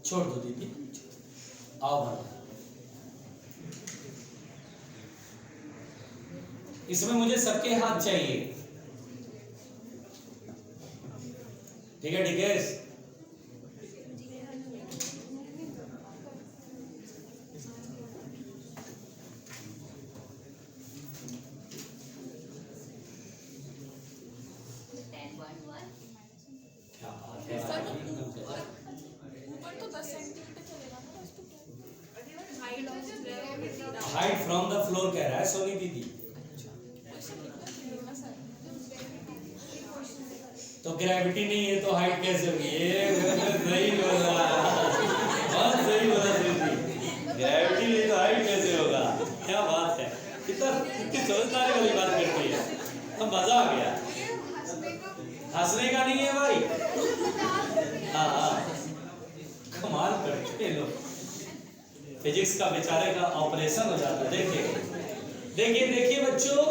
छोड़ दो दीदी, आओ बनाओ। इसमें मुझे सबके हाथ चाहिए, ठीक है, ठीक है। क्या बात है, ऊपर तो 10 सेंटीमीटर चलेगा ना, हाइट फ्रॉम द फ्लोर कह रहा है सोनी दीदी। तो ग्रेविटी नहीं है तो हाइट कैसे होगी? ये सही बोला, बहुत सही बोला दीदी, ग्रेविटी नहीं तो हाइट कैसे होगा? क्या बात है, कितनी समझदारी वाली बात करती है, तो मजा आ गया। हंसने का नहीं है भाई, हाँ कमाल करते हैं लोग, फिजिक्स का बेचारे का ऑपरेशन हो जाता है। देखिए देखिए देखिए बच्चों,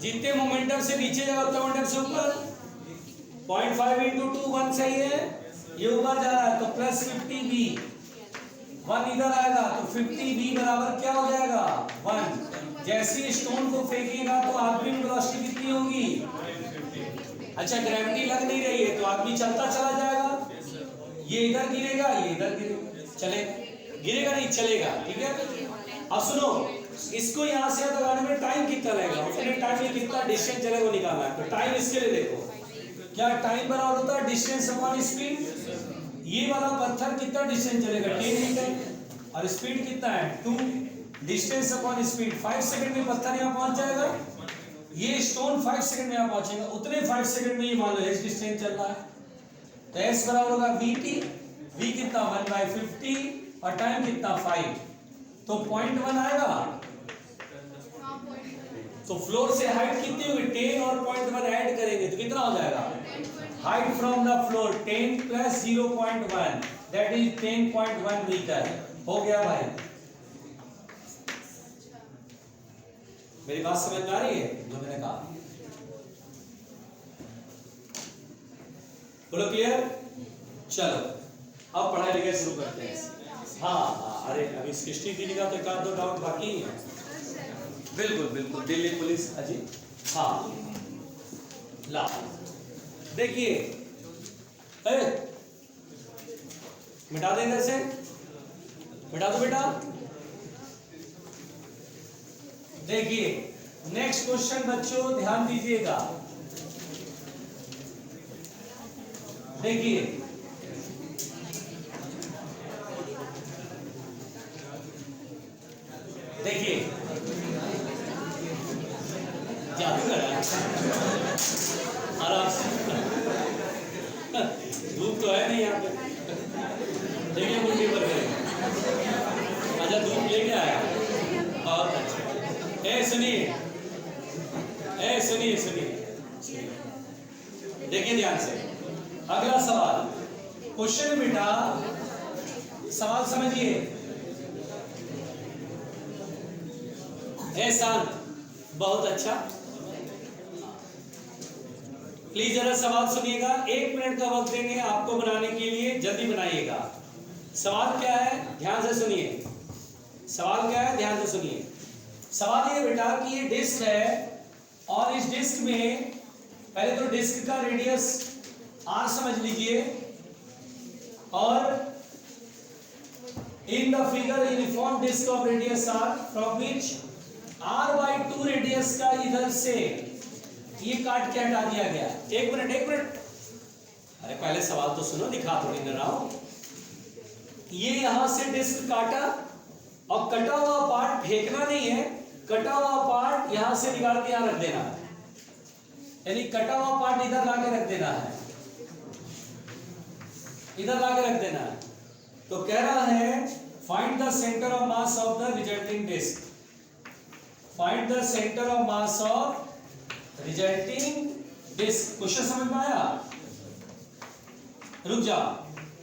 जितने मोमेंटम से नीचे जाओ उतना मोमेंटम से ऊपर, 0.5 × 2 1 सही है, ये ऊपर जा रहा है तो प्लस 50b, 1 इधर आएगा तो 50b बराबर क्या हो जाएगा 1। जैसे स्टोन को फेंकेगा तो आदमी की वेलोसिटी कितनी होगी? अच्छा ग्रेविटी लग नहीं रही है तो आदमी चलता चला जाएगा, ये इधर गिरेगा ये इधर गिरेगा, चलेगा, गिरेगा नहीं चलेगा, ठीक है। अब सुनो, इसको यहाँ से लगाने में टाइम कितना लगेगा, उतने टाइम में कितना डिस्टेंस चलेगा वो निकालना है। तो टाइम इसके लिए देखो, क्या टाइम बराबर होता है डिस्टेंस अपॉन स्पीड। ये वाला पत्थर कितना डिस्टेंस चलेगा 10 मीटर, और स्पीड कितना है 2, डिस्टेंस अपॉन स्पीड 5 सेकंड में पत्थर यहाँ पहुंच जाएगा, ये स्टोन 5 सेकंड में यहाँ पहुंचेगा, उतने 5 सेकंड में ये मान लो एस डिस्टेंस चल रहा है, तो एस बराबर होगा vt, v कितना 1/50 और टाइम कितना 5, तो 0.1 आएगा। तो फ्लोर से हाइट कितनी होगी 10 और 0.1 ऐड करेंगे तो कितना हो जाएगा? Height from the floor 10 + 0.1 that is 10.1 metre. हो गया भाई, मेरी बात समझ में आ रही है जो मैंने कहा? बोलो क्लियर? चलो अब पढ़ाई लिखाई शुरू करते हैं। हाँ अरे अभी सृष्टि दीदी का तो एक आध दो डाउट बाकी है। बिल्कुल बिल्कुल, दिल्ली पुलिस अजी, हाँ ला देखिए, अरे मिटा दे इधर से, मिटा दो बेटा। देखिए नेक्स्ट क्वेश्चन बच्चों ध्यान दीजिएगा, देखिए देखिए जादू कर रहा है आराम से, धूप तो है नहीं यहाँ पे, देखिए मुझे पर अच्छा धूप लेके आया, बहुत अच्छा। सुनिए सुनिए सुनिए, देखिए ध्यान से, अगला सवाल क्वेश्चन बेटा, सवाल समझिए। शांत, बहुत अच्छा, प्लीज जरा सवाल सुनिएगा, 1 मिनट का वक्त देंगे आपको बनाने के लिए, जल्दी बनाइएगा। सवाल क्या है ध्यान से सुनिए, सवाल क्या है ध्यान से सुनिए। सवाल ये बेटा कि ये डिस्क है और इस डिस्क में पहले तो डिस्क का रेडियस r समझ लीजिए, और in the figure uniform disc of radius r from which r/2 radius का इधर से ये काट के हटा दिया गया। एक मिनट, अरे पहले सवाल तो सुनो, दिखा थोड़ी न रहा हूं। ये यहां से डिस्क काटा और कटा हुआ पार्ट फेंकना नहीं है, कटा हुआ पार्ट यहां से निकाल के यहां रख देना है, यानी कटा हुआ पार्ट इधर लाके रख देना है, इधर लाके रख देना है। तो कह रहा है find the centre of mass of the resulting disc, find the centre of mass of resulting disc. Question समझ में आया? रुक जा,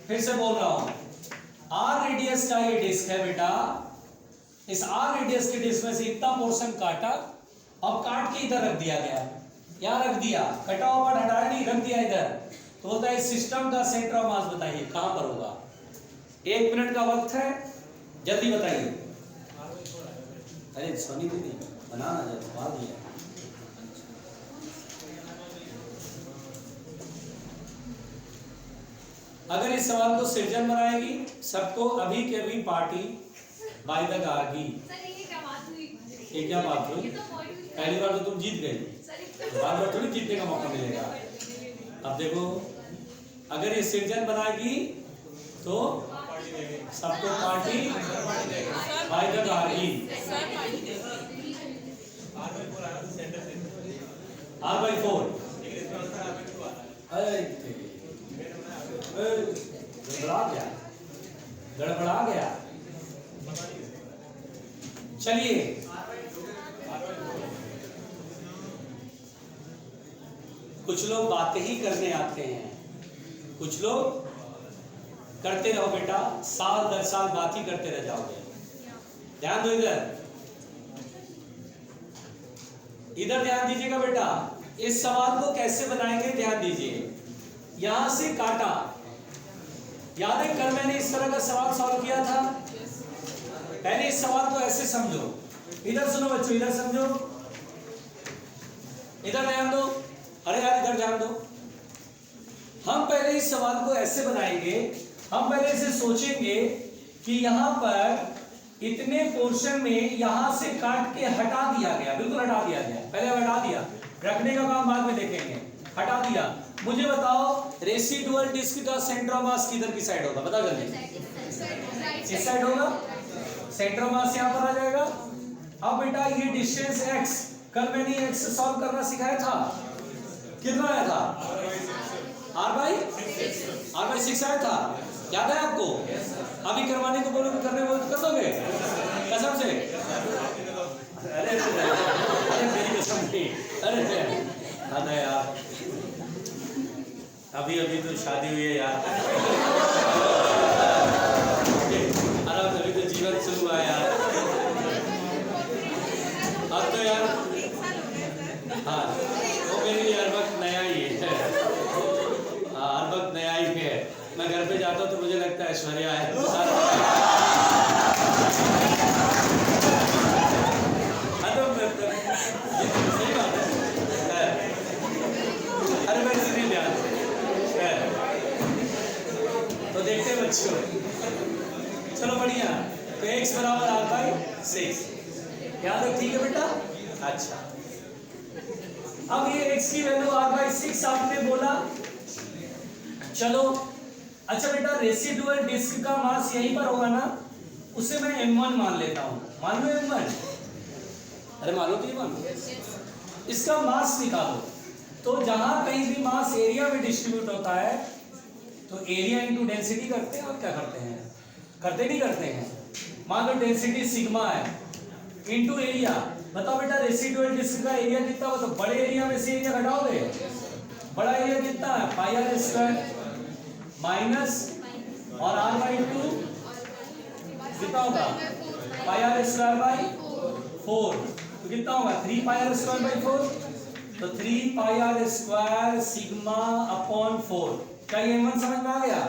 फिर से बोल रहा हूं, आर रेडियस का ये डिस्क है बेटा, इस आर रेडियस के डिस्क में से इतना पोर्शन काटा, अब काट के इधर रख दिया गया, यहां रख दिया, कटा हुआ पार्ट हटाया नहीं, रख दिया इधर। तो बोलता है सिस्टम का सेंटर ऑफ मास बताइए कहां पर होगा। 1 मिनट का वक्त है, जल्दी बताइए। अरे सोनी दीदी बनाना जल्दी दिया। अगर इस सवाल को सृजन बनाएगी, सबको अभी के अभी पार्टी बाय तक आ गई। ये क्या बात हुई? पहली बार तो तुम जीत गई, बार बार थोड़ी जीतने का मौका मिलेगा। अब देखो, अगर ये सृजन बनाएगी तो सबको party by the R E R by 4 गड़बड़ा गया। चलिए कुछ लोग बातें ही करने आते हैं, कुछ लोग करते रहो बेटा, साल दर साल बात ही करते रह जाओगे। ध्यान दो इधर ध्यान दीजिएगा बेटा। इस सवाल को कैसे बनाएंगे ध्यान दीजिए। यहां से काटा, याद है कल मैंने इस तरह का सवाल सॉल्व किया था। पहले इस सवाल को ऐसे समझो, इधर सुनो बच्चों, इधर समझो, इधर ध्यान दो। अरे यार इधर ध्यान दो। हम पहले इस सवाल को ऐसे बनाएंगे, हम पहले इसे सोचेंगे कि यहां पर इतने पोर्शन में यहां से काट के हटा दिया गया, बिल्कुल हटा दिया गया, पहले हटा दिया, रखने का काम बाद में देखेंगे। हटा दिया। मुझे बताओ रेसिडुअल डिस्क का सेंटर ऑफ मास किधर की साइड होगा, बता जल्दी। इस साइड होगा, सेंटर ऑफ मास यहां पर आ जाएगा। अब बेटा ये डिस्टेंस x, कल मैंने x सॉल्व करना सिखाया था, कितना आया था? r/6 आया था, याद है आपको? अभी करवाने को बोलो, करने बोलो तो कर दोगे कसम से? अरे मेरी कसम नहीं, अरे यार अभी तो शादी हुई है यार, अरे अभी तो जीवन शुरू हुआ यार, अब तो यार हाँ वो मेरे लिए हर वक्त नया ही है, हर वक्त नया ही है। मैं घर पे जाता हूँ तो मुझे लगता है ऐश्वर्या है। सही बात है। अरे मैं इसी ध्यान तो देखते बच्चों, चलो बढ़िया। तो x बराबर r/6, याद है? ठीक है बेटा। अच्छा अब ये x की वैल्यू r/6 आपने बोला, चलो अच्छा बेटा रेसिडुअल डिस्क का मास यहीं पर होगा ना, उसे मैं m1 मान लेता हूं, मान लो m1। अरे मानो तो ये मानो, इसका मास निकालो। तो जहां कहीं भी मास एरिया में डिस्ट्रीब्यूट होता है तो एरिया इंटू डेंसिटी करते हैं, और क्या करते हैं? करते नहीं करते हैं? मान लो डेंसिटी सिग्मा है इंटू एरिया। बताओ बेटा रेसिडुअल डिस्क का एरिया कितना हो? तो बड़े एरिया में से एरिया घटाओगे, बड़ा एरिया कितना है? πr² माइनस और r/2 कितना होगा? πr²/4, तो कितना होगा? 3πr²/4, तो 3πr² सिग्मा अपॉन 4। क्या ये m1 समझ में आ गया?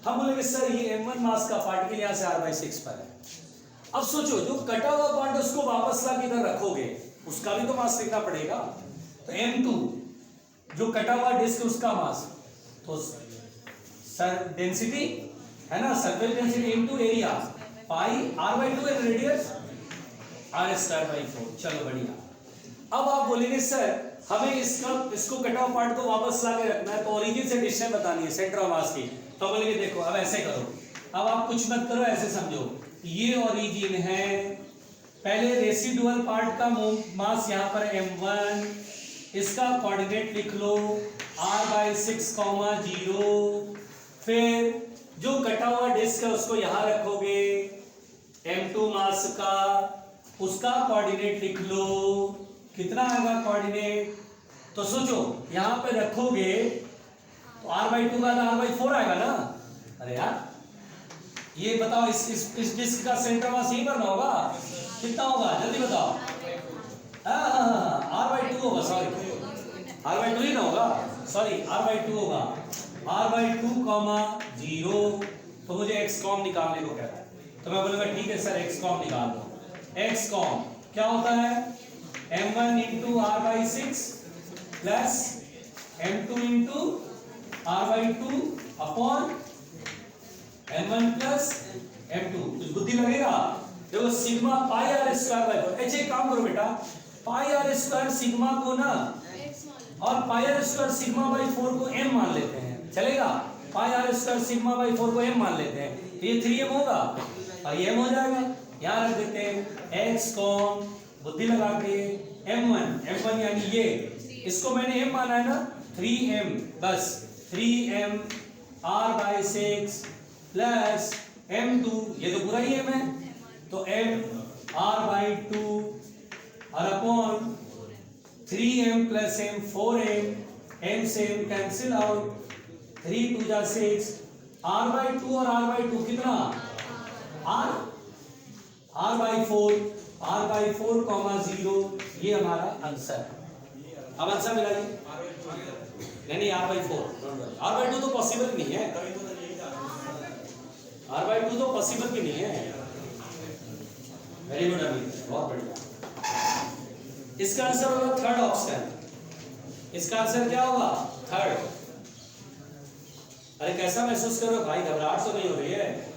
हम बोलेंगे सर ये m1 मास का पार्टिकल यहाँ से r/6 पर है। अब सोचो जो कटा हुआ पार्ट उसको वापस ला के इधर रखोगे, उसका भी तो मास लिखना पड़ेगा। तो m2 जो कटा हुआ डिस्क उसका मास, तो सर डेंसिटी है ना, surface density into area, pi r/2 and radius r²/4। चलो बढ़िया। अब आप बोलेंगे सर हमें इसको कटा हुआ पार्ट को वापस ला के रखना है, तो ओरिजिन से डिस्टेंस बतानी है सेंटर ऑफ मास की। तो बोलेंगे देखो अब ऐसे करो, अब आप कुछ मत करो, ऐसे समझो ये ओरिजिन है, पहले रेसिडुअल पार्ट का मास यहाँ पर m1, इसका कोऑर्डिनेट लिख लो r/6, 0। फिर जो कटा हुआ डिस्क है उसको यहाँ रखोगे, m2 मास का, उसका कोऑर्डिनेट लिख लो, कितना आएगा कोऑर्डिनेट? तो सोचो यहाँ पे रखोगे तो r/2 का r/4 आएगा ना। अरे यार ये बताओ इस डिस्क का सेंटर मास यहीं पर ना होगा, कितना होगा जल्दी बताओ? r/2 होगा, सॉरी r/2 ही ना होगा, सॉरी r/2 होगा, r/2, 0। तो मुझे x कॉम निकालने को कहता है, तो मैं बोलूंगा ठीक है सर x कॉम निकाल दो। x कॉम क्या होता है? m1 into r/6 plus m2 into r/2 upon m1 plus m2। कुछ बुद्धि लगेगा? देखो सिग्मा πr²/4। अच्छा एक काम करो बेटा, πr² सिग्मा को ना और πr² सिग्मा/4 को m मान लेते हैं, चलेगा? πr² सिग्मा/4 को m मान लेते हैं, ये 3m होगा, ये m हो जाएगा, यहाँ रख देते हैं x कॉम बुद्धि लगा के m1 यानी ये, इसको मैंने m माना है ना, 3m बस 3m r/6 प्लस m2, ये तो पूरा ही m है, तो m r/2 और upon 3m plus m 4m, m से m कैंसिल आउट, 3 2 जा 6, r/2 और r/2 कितना r/4 कॉमा 0, ये हमारा आंसर है। अब आंसर मिलाइए, नहीं r/4 तो पॉसिबल नहीं है, r/2 तो पॉसिबल भी नहीं है। वेरी गुड अभी, बहुत बढ़िया। इसका आंसर होगा थर्ड ऑप्शन, इसका आंसर क्या होगा थर्ड। अरे कैसा महसूस कर रहे हो भाई, घबराहट तो नहीं हो रही है?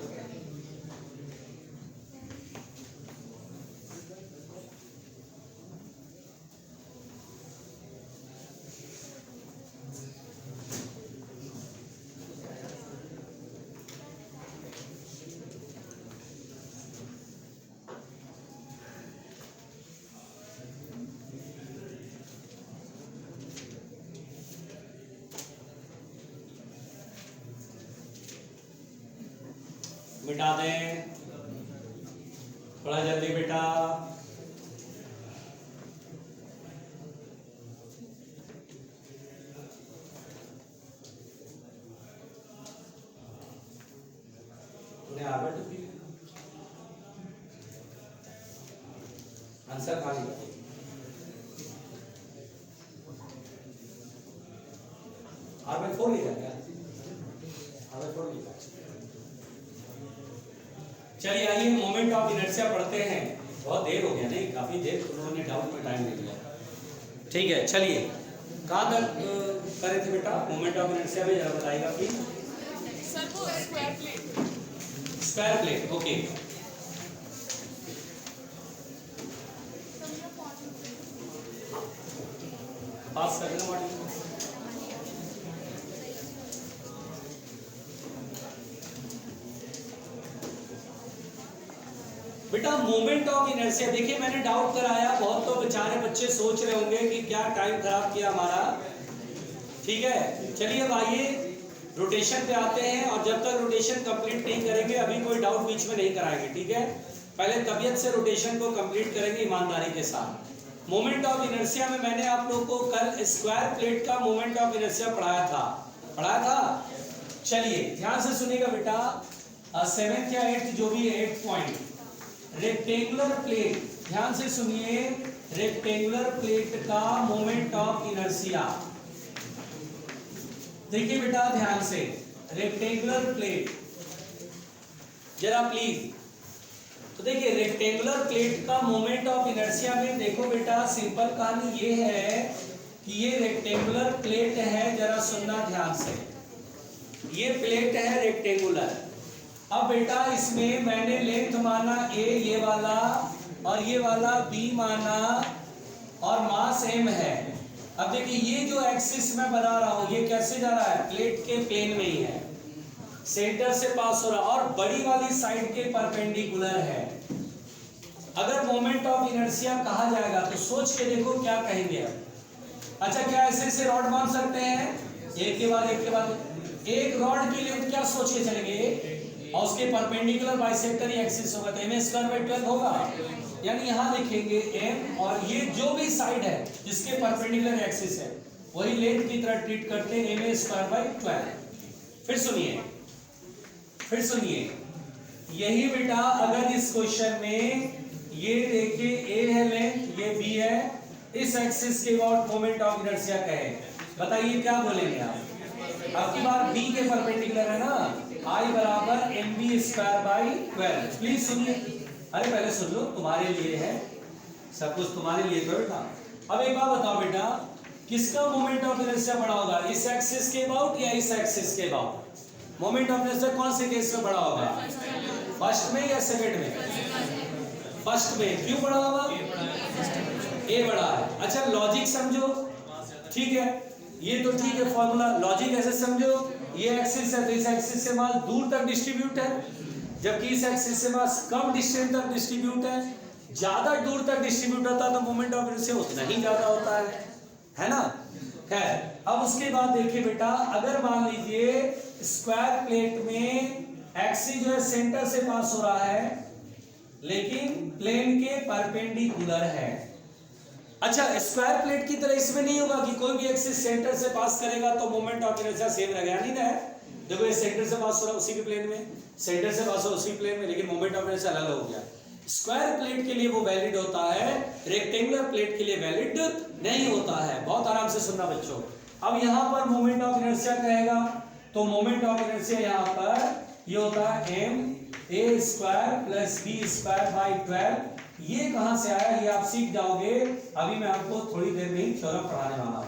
मिटा दें थोड़ा जल्दी बेटा। आंसर खाली r/4 लिखा क्या? r/4 लिखा। चलिए आइए मोमेंट ऑफ इनर्शिया पढ़ते हैं। बहुत देर हो गया, नहीं काफी देर उन्होंने डाउट में टाइम ले लिया। ठीक है चलिए, कहाँ तक करे थे बेटा मोमेंट ऑफ इनर्शिया में, जरा बताइएगा प्लीज। सर वो square plate, square plate, okay. Pass कर देना मॉडल। बेटा मोमेंट ऑफ इनर्शिया, देखिए मैंने डाउट कराया, बहुत तो बेचारे बच्चे सोच रहे होंगे कि क्या टाइम खराब किया हमारा। ठीक है चलिए अब आइए रोटेशन पे आते हैं, और जब तक रोटेशन कंप्लीट नहीं करेंगे अभी कोई डाउट बीच में नहीं कराएंगे। ठीक है, पहले तबीयत से रोटेशन को कंप्लीट करेंगे ईमानदारी के साथ। मोमेंट ऑफ इनर्शिया में मैंने आप लोगों को कल स्क्वायर प्लेट का मोमेंट ऑफ इनर्शिया पढ़ाया था। चलिए ध्यान से सुनिएगा बेटा, 7th या 8th जो भी 8 पॉइंट, रेक्टेंगुलर प्लेट, ध्यान से सुनिए, रेक्टेंगुलर प्लेट का मोमेंट ऑफ इनर्शिया। देखिए बेटा ध्यान से, रेक्टेंगुलर प्लेट जरा प्लीज, तो देखिए रेक्टेंगुलर प्लेट का मोमेंट ऑफ इनर्शिया में देखो बेटा, सिंपल कहानी ये है कि ये रेक्टेंगुलर प्लेट है, जरा सुनना ध्यान से, ये प्लेट है रेक्टेंगुलर। अब बेटा इसमें मैंने लेंथ माना a ये वाला, और ये वाला b माना, और मास m है। अब देखिए ये जो एक्सिस मैं बना रहा हूं, ये कैसे जा रहा है, प्लेट के प्लेन में ही है, सेंटर से पास हो रहा, और बड़ी वाली साइड के परपेंडिकुलर है। अगर मोमेंट ऑफ इनर्शिया कहा जाएगा तो सोच के देखो क्या कहेंगे अब। अच्छा क्या ऐसे रॉड मान सकते हैं, एक के बाद एक रॉड की लेंथ क्या सोच के चलेंगे, और उसके परपेंडिकुलर बाइसेक्टर एक्सिस होगा तो m²/12 होगा, यानी यहाँ लिखेंगे m, और ये जो भी साइड है जिसके परपेंडिकुलर एक्सिस है वही लेंथ की तरह ट्रीट करते हैं, m²/12। फिर सुनिए यही बेटा, अगर इस क्वेश्चन में ये देखिए a है लेंथ, ये b है, इस एक्सिस के अबाउट मोमेंट ऑफ इनर्शिया कहे, बताइए क्या बोलेंगे आप। आपकी बात b के परपेंडिकुलर है ना, I बराबर mv²/12। प्लीज सुनिए, अरे पहले सुन लो, तुम्हारे लिए है सब कुछ, तुम्हारे लिए तो बेटा। अब एक बात बताओ बेटा, किसका मोमेंट ऑफ इनर्शिया बड़ा होगा, इस एक्सिस के अबाउट या इस एक्सिस के अबाउट? मोमेंट ऑफ इनर्शिया कौन से केस में बड़ा होगा, फर्स्ट में या सेकंड में? फर्स्ट में। क्यों बड़ा होगा, ए बड़ा है। अच्छा लॉजिक समझो, ठीक है, ये तो ठीक है फॉर्मूला, लॉजिक ऐसे समझो, ये एक्सिस है तो इस एक्सिस से मास दूर तक डिस्ट्रीब्यूट है, जबकि इस एक्सिस से मास कम डिस्टेंस तक डिस्ट्रीब्यूट है, ज्यादा दूर तक डिस्ट्रीब्यूट होता है तो मोमेंट ऑफ इनर्शिया उतना ही ज्यादा होता है ना। खैर, अब उसके बाद देखिए बेटा, अगर मान लीजिए स्क्वायर प्लेट में एक्सिस जो है सेंटर से पास हो रहा है लेकिन प्लेन के परपेंडिकुलर है। अच्छा, स्क्वायर प्लेट की तरह इसमें नहीं होगा कि कोई भी एक्सिस सेंटर से पास करेगा तो मोमेंट ऑफ इनर्शिया सेम रहेगा, नहीं ना। देखो ये सेंटर से पास हो रहा है उसी के प्लेन में, सेंटर से पास हो उसी प्लेन में, लेकिन मोमेंट ऑफ इनर्शिया अलग हो गया। स्क्वायर प्लेट के लिए वो वैलिड होता है, रेक्टेंगुलर प्लेट के लिए वैलिड नहीं होता है। बहुत आराम से सुनना बच्चों। अब यहाँ पर मोमेंट ऑफ इनर्शिया कहेगा तो मोमेंट ऑफ इनर्शिया यहाँ पर ये होता है m a square plus b square by 12। ये कहाँ से आया ये आप सीख जाओगे, अभी मैं आपको थोड़ी देर में ही थ्योरम पढ़ाने वाला हूँ।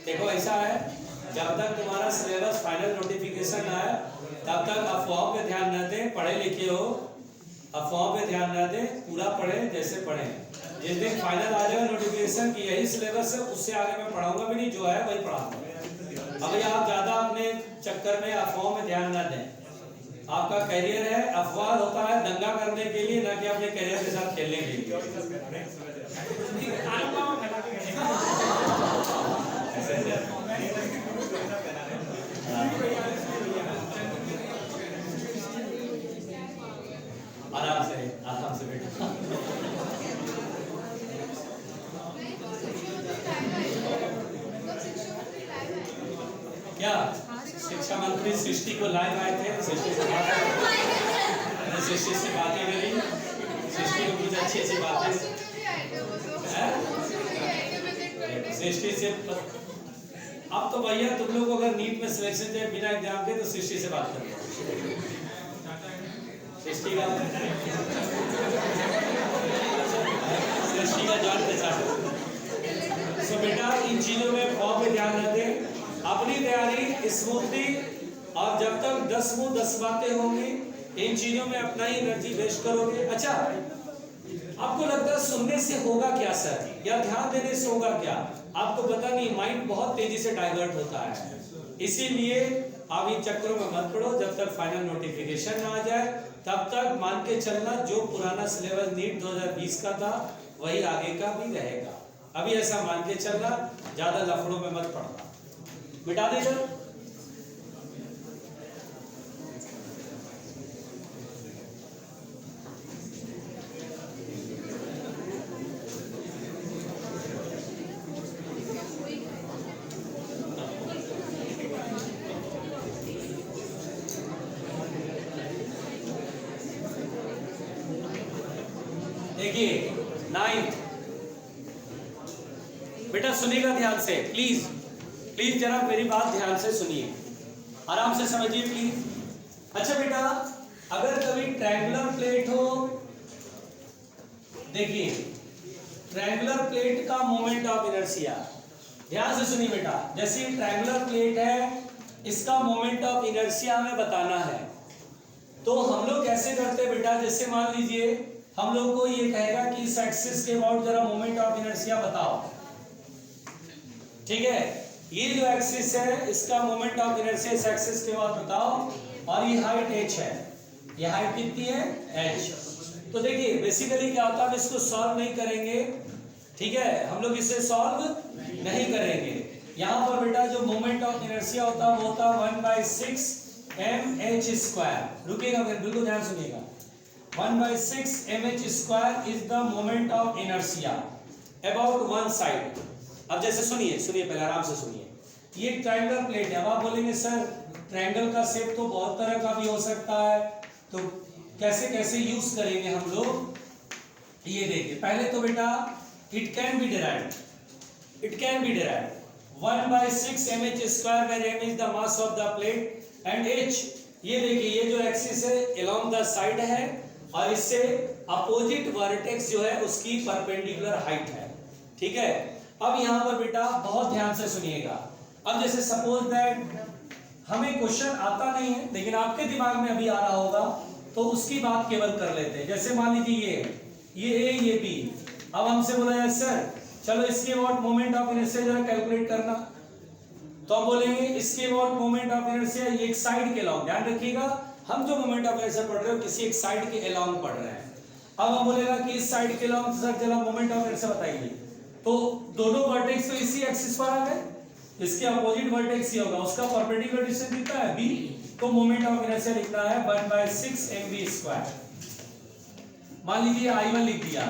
देखो ऐसा है, जब तक तुम्हारा सिलेबस फाइनल नोटिफिकेशन आए तब तक अफवाहों पे ध्यान न दें। पढ़े लिखे हो, अफवाहों पे ध्यान न दें, पूरा पढ़े जैसे पढ़े। जिस दिन फाइनल आ जाएगा नोटिफिकेशन की यही सिलेबस है, उससे आगे मैं पढ़ाऊंगा भी नहीं, जो है वही पढ़ाऊंगा। अभी आप ज्यादा अपने चक्कर में अफवाहों में ध्यान न दें। आपका करियर है, अफवाह होता है दंगा करने के लिए, ना कि अपने करियर के साथ खेलने के लिए। आराम से बेटा। क्या शिक्षा मंत्री सृष्टि को लाइव आए थे, सृष्टि से बातें करी, सृष्टि को कुछ अच्छी अच्छी बातें, सृष्टि से। अब तो भैया तुम लोग अगर नीट में सिलेक्शन जाए बिना एग्जाम के तो सृष्टि से बात करो। सृष्टि का जान पहचान। सो बेटा इन चीजों में बहुत में ध्यान रखते, अपनी तैयारी स्मूथली, और जब तक 10 मुंह 10 बातें होंगी इन चीजों में अपना ही एनर्जी वेस्ट करोगे। अच्छा, आपको लगता है सुनने से होगा क्या सर, या ध्यान देने से होगा क्या? आपको पता नहीं, माइंड बहुत तेजी से डाइवर्ट होता है। इसीलिए आप इन चक्करों में मत पड़ो। जब तक फाइनल नोटिफिकेशन ना आ जाए तब तक मान के चलना जो पुराना सिलेबस नीट 2020 का था वही आगे का भी रहेगा। अभी ऐसा मान के चलना, ज्यादा लफड़ों में मत पड़ना। मिटा दीजिए। देखिए 9th बेटा सुनिएगा ध्यान से, प्लीज प्लीज जरा मेरी बात ध्यान से सुनिए, आराम से समझिए प्लीज। अच्छा बेटा, अगर कभी ट्रायंगुलर प्लेट हो, देखिए ट्रायंगुलर प्लेट का मोमेंट ऑफ इनर्शिया, ध्यान से सुनिए बेटा। जैसे ट्रायंगुलर प्लेट है, इसका मोमेंट ऑफ इनर्शिया हमें बताना है, तो हम लोग कैसे करते हैं बेटा? जैसे मान लीजिए हम लोग को ये कहेगा कि इस एक्सिस के अबाउट जरा मोमेंट ऑफ इनर्शिया बताओ, ठीक है? ये जो एक्सिस है इसका मोमेंट ऑफ इनर्शिया इस एक्सिस के बाद बताओ, और ये हाइट h है, ये हाइट कितनी है h। तो देखिए बेसिकली क्या होता है, हम इसको सॉल्व नहीं करेंगे, ठीक है? हम लोग इसे सॉल्व नहीं करेंगे। यहाँ पर बेटा जो मोमेंट ऑफ इनर्शिया होता है वो होता है 1/6 mh²। रुकिएगा, बिल्कुल ध्यान सुनिएगा। 1/6 mh² is the moment of inertia about one side. अब जैसे सुनिए पहले आराम से सुनिए। ये ट्रायंगल प्लेट है। अब आप बोलेंगे सर ट्रायंगल का शेप तो बहुत तरह का भी हो सकता है, तो कैसे कैसे यूज करेंगे हम लोग? ये देखिए, पहले तो बेटा it can be derived 1/6 mh² where m is the mass of the plate and h, ये देखिए ये जो एक्सिस है along the side है और इससे अपोजिट वर्टेक्स जो है उसकी परपेंडिकुलर हाइट है, ठीक है? अब यहाँ पर बेटा बहुत ध्यान से सुनिएगा। अब जैसे सपोज दैट हमें क्वेश्चन आता नहीं है लेकिन आपके दिमाग में अभी आ रहा होगा तो उसकी बात केवल कर लेते हैं। जैसे मान लीजिए ये ए ये बी, अब हमसे बोला जाए सर चलो इसके अबाउट मोमेंट ऑफ इनर्शिया जरा कैलकुलेट करना, तो हम बोलेंगे इसके अबाउट मोमेंट ऑफ इनर्शिया ये एक साइड के अलोंग, ध्यान रखिएगा हम जो मोमेंट ऑफ इनर्शिया पढ़ रहे हो किसी एक साइड के अलोंग पढ़ रहे हैं। अब हम बोलेगा कि इस साइड के अलोंग सर चलो मोमेंट ऑफ इनर्शिया बताइए, तो दोनों वर्टेक्स तो इसी एक्सिस पर आ गए, इसके अपोजिट वर्टेक्स ये होगा, उसका परपेंडिकुलर डिस्टेंस कितना है b, तो मोमेंट ऑफ इनर्शिया लिखना है 1/6 mv²। मान लीजिए I1 लिख दिया,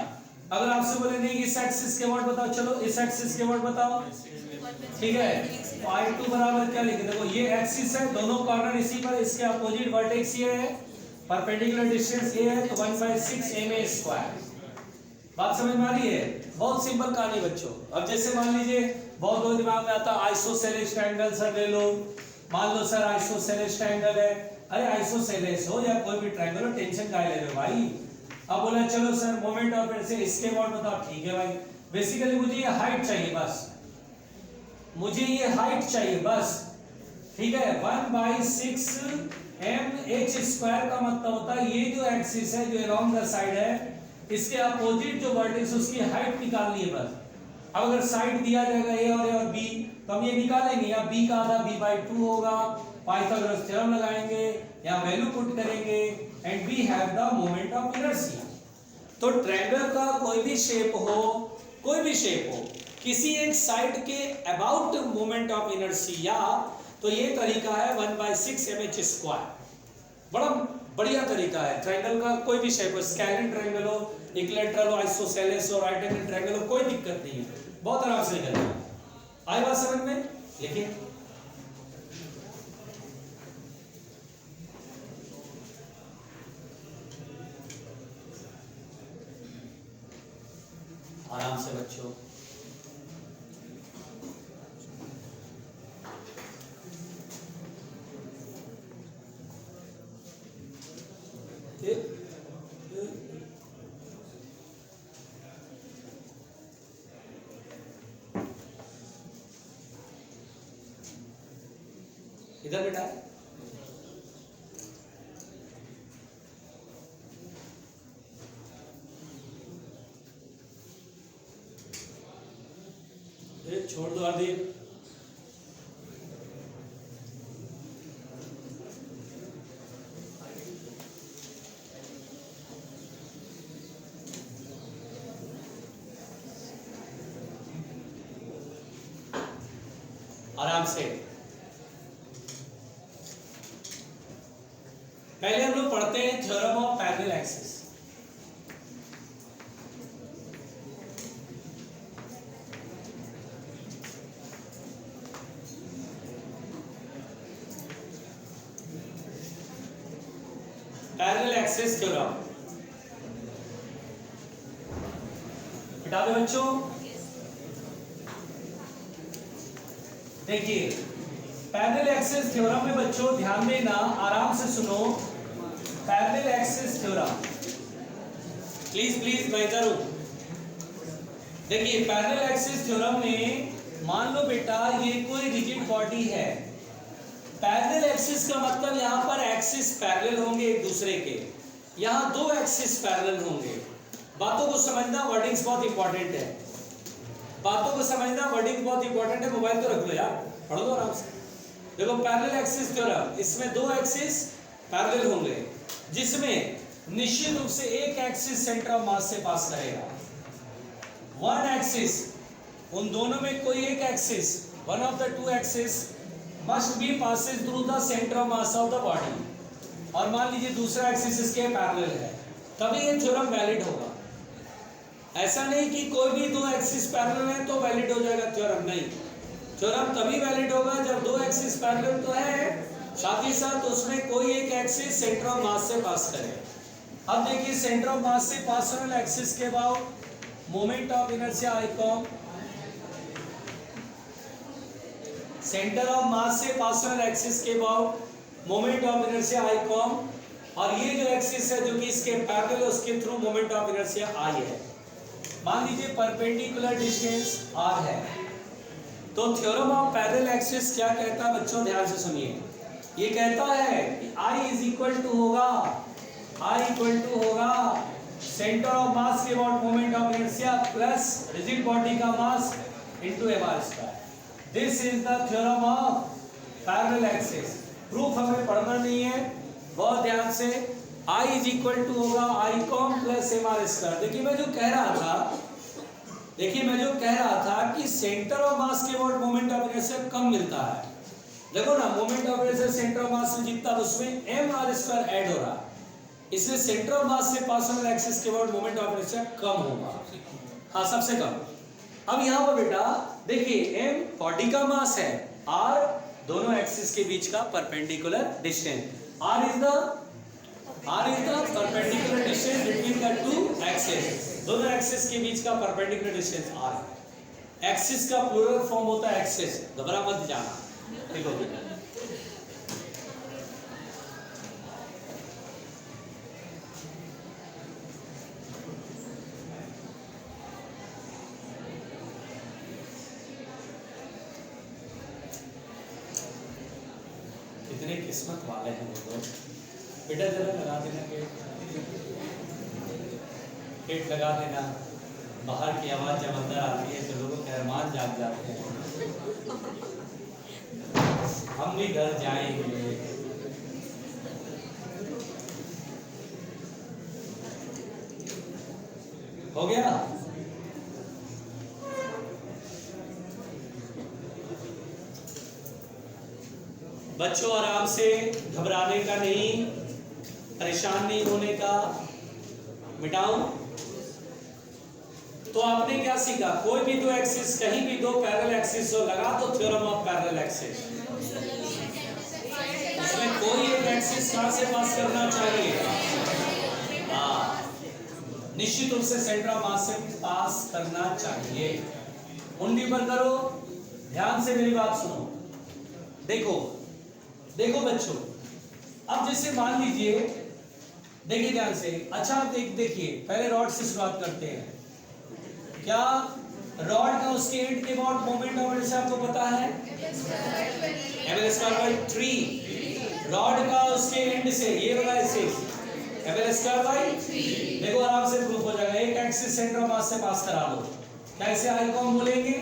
अगर आपसे बोले नहीं इस एक्सिस के अबाउट बताओ, चलो इस एक्सिस के अबाउट बताओ, ठीक है, I2 बराबर क्या लिखे, देखो ये एक्सिस है, दोनों कॉर्नर इसी पर, इसके अपोजिट वर्टेक्स ये है, परपेंडिकुलर डिस्टेंस ये है, तो 1/6 ma²। बात समझ में आ रही है? बहुत सिंपल कहानी बच्चों। अब जैसे मान लीजिए बहुत लोग दिमाग में आता है आइसोसेलेस ट्रायंगल सर ले लो, मान लो सर आइसोसेलेस ट्रायंगल है, अरे आइसोसेलेस हो या कोई भी ट्रायंगल हो, टेंशन काहे ले रहे हो भाई। अब बोला चलो सर मोमेंट ऑफ इनर्शिया इसके अबाउट बताओ, ठीक है भाई, बेसिकली मुझे ये हाइट चाहिए बस, मुझे ये हाइट चाहिए बस, ठीक है। 1/6 mh² का मतलब होता है ये जो एक्सिस है जो अलोंग द साइड है इसके अपोजिट जो वर्टेक्स उसकी हाइट निकालनी है बस। अब अगर साइड दिया जाएगा ए और बी तो हम ये निकालेंगे, या बी का आधा b/2 होगा, पाइथागोरस थ्योरम लगाएंगे या वैल्यू पुट करेंगे and we have the moment of inertia. तो ट्रायंगल का कोई भी शेप हो, कोई भी शेप हो, किसी एक साइड के अबाउट मोमेंट ऑफ इनर्शिया, तो ये तरीका है 1/6 mh²। बड़ा बढ़िया तरीका है ट्रायंगल का, कोई भी शेप हो, स्केलिन ट्रायंगल हो, इक्विलैटरल हो, आइसोसेलेस हो, राइट एंगल ट्रायंगल हो, कोई दिक्कत नहीं है, बहुत आराम से निकलेगा। आई बात समझ में? लिखिए आराम से बच्चों। इधर बेटा छोड़ दो आदि, आराम से। पहले हम लोग पढ़ते हैं theorem of parallel axis. Parallel axis theorem हटा दो बच्चों। देखिए पैरेलल एक्सिस थ्योरम में बच्चों ध्यान देना, आराम से सुनो। Parallel axis theorem, please please मैं इधर हूं। देखिए पैरेलल एक्सिस थ्योरम में मान लो बेटा ये कोई रिजिड बॉडी है, पैरेलल एक्सिस का मतलब यहाँ पर एक्सिस पैरेलल होंगे एक दूसरे के, यहाँ दो एक्सिस पैरेलल होंगे। बातों को समझना, वर्डिंग्स बहुत इंपॉर्टेंट है, बातों को समझना, वर्डिंग बहुत इंपॉर्टेंट है। मोबाइल तो रख लो यार, पढ़ लो आराम से। देखो पैरेलल एक्सिस थ्योरम, इसमें दो एक्सिस पैरेलल होंगे जिसमें निश्चित रूप से एक एक्सिस सेंटर ऑफ मास से पास करेगा। वन एक्सिस, उन दोनों में कोई एक axis, one of the two axis must be passes through the centre of mass of the body, और मान लीजिए दूसरा एक्सिस इसके पैरेलल है, तभी ये थ्योरम वैलिड होगा। ऐसा नहीं कि कोई भी दो एक्सिस पैरेलल है तो वैलिड हो जाएगा थ्योरम, नहीं। थ्योरम तभी वैलिड होगा जब दो एक्सिस पैरेलल तो है, साथ ही साथ उसमें कोई एक एक्सिस सेंटर ऑफ मास से पास करे। अब देखिए सेंटर ऑफ मास से पास होने वाले एक्सिस के बाद moment of inertia I com, centre of मास से पास होने वाले एक्सिस के बाद moment of inertia I com, और ये जो एक्सिस है जो कि इसके पैरेलल है उसके through moment of inertia I है। मान लीजिए परपेंडिकुलर डिस्टेंस r है। तो थ्योरम ऑफ पैरेलल एक्सिस क्या कहता है बच्चों, ध्यान से सुनिए। ये कहता है कि I इज इक्वल टू होगा I इक्वल टू होगा सेंटर ऑफ मास के about moment of inertia plus rigid body का mass into mr square. This is the theorem of parallel axis. Proof हमें पढ़ना नहीं है, बहुत ध्यान से। I इज इक्वल टू होगा I com plus mr square. देखिए मैं जो कह रहा था कि सेंटर ऑफ मास के अबाउट मोमेंट ऑफ इनर्शिया कम मिलता है। देखो ना, moment of inertia centre of मास से जितना उसमें mr स्क्वायर ऐड हो रहा है, इसलिए सेंटर ऑफ मास से पास होने वाले एक्सिस के अबाउट मोमेंट ऑफ इनर्शिया कम होगा। हाँ, सबसे कम। अब यहाँ पर बेटा देखिए m बॉडी का मास है, r दोनों एक्सिस के बीच का perpendicular distance. r is the perpendicular distance between the two axis. दोनों एक्सिस के बीच का परपेंडिकुलर डिस्टेंस r। एक्सिस का प्लूरल फॉर्म होता है एक्सिस, घबरा मत जाना, ठीक हो बेटा। कितने किस्मत वाले हैं वो लोग। बेटा जरा लगा देना गेट लगा देना। बाहर की आवाज जब अंदर आती है तो लोगों के अरमान जाग जाते हैं, हम भी घर जाएंगे। हो गया? बच्चों आराम से, घबराने का नहीं, परेशान नहीं होने का। मिटाऊं? तो आपने क्या सीखा? कोई भी दो एक्सिस, कहीं भी दो पैरेलल एक्सिस हो, लगा दो थ्योरम ऑफ पैरेलल एक्सिस। इसमें कोई एक एक्सिस कहां से पास करना चाहिए? हाँ, निश्चित रूप से सेंटर ऑफ मास से पास करना चाहिए। उंगली पर करो, ध्यान से मेरी बात सुनो। देखो बच्चों, अब जैसे मान लीजिए, देखिए ध्यान से। अच्छा देखिए, पहले रॉड से शुरुआत करते हैं। क्या रॉड का उसके एंड के अबाउट मोमेंट ऑफ इनर्शिया आपको पता है? ml square by 3। रॉड का उसके एंड से, ये वाला ऐसे, ml स्क्वायर बाय 3। देखो आराम से प्रूफ हो जाएगा। एक एक्सिस सेंटर ऑफ मास से पास करा लो, कैसे आई को हम बोलेंगे,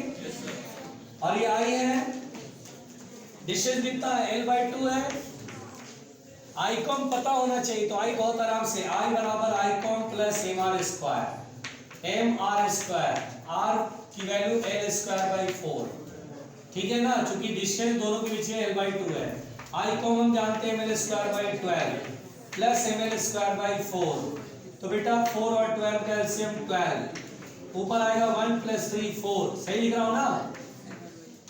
और ये आई है, डिस्टेंस कितना है? l/2 है। आई कॉम पता होना चाहिए, तो आई बहुत आराम से, आई बराबर आई com plus mr square, mr square, r की वैल्यू l स्क्वायर बाई 4, ठीक है ना, क्योंकि डिस्टेंस दोनों के बीच में l/2 है। आई कॉम हम जानते हैं ml square by 12 plus ml square by 4, तो बेटा 4 और 12 का एलसीएम 12, ऊपर आएगा 1 + 3 4, सही लिख रहा हूं ना?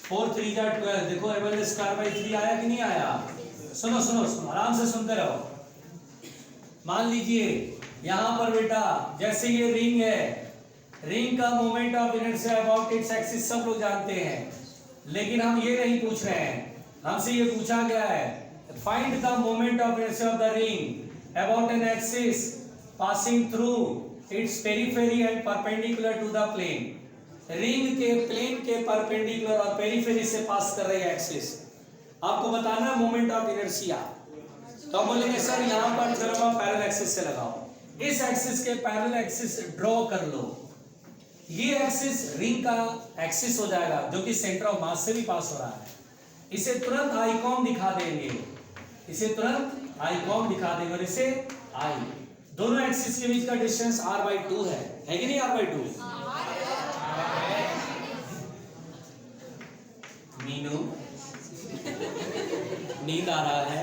4 3 जा 12। देखो ml स्क्वायर बाई 3 आया कि नहीं आया? सुनो आराम से सुनते रहो। मान लीजिए यहां पर बेटा, जैसे ये रिंग है, रिंग का moment of inertia about its axis सब लोग जानते हैं, लेकिन हम ये नहीं पूछ रहे हैं। हमसे ये पूछा गया है, find the moment of inertia of the ring about an axis passing through its periphery and perpendicular to the plane. Ring के प्लेन के परपेंडिकुलर और पेरिफेरी से पास कर रही है एक्सिस, आपको बताना मोमेंट ऑफ इनर्शिया। तो हम बोलेंगे सर यहाँ पर थ्योरम ऑफ पैरेलल एक्सिस से लगाओ, इस एक्सिस के पैरेलल एक्सिस ड्रॉ कर लो। ये एक्सिस रिंग का एक्सिस हो जाएगा, जो कि सेंटर ऑफ मास से भी पास हो रहा है। इसे तुरंत आईकॉम दिखा देंगे, और इसे आई। दोनों एक्सिस के बीच का डिस्टेंस r/2 है कि नहीं? r/2। मीनू नींद आ रहा है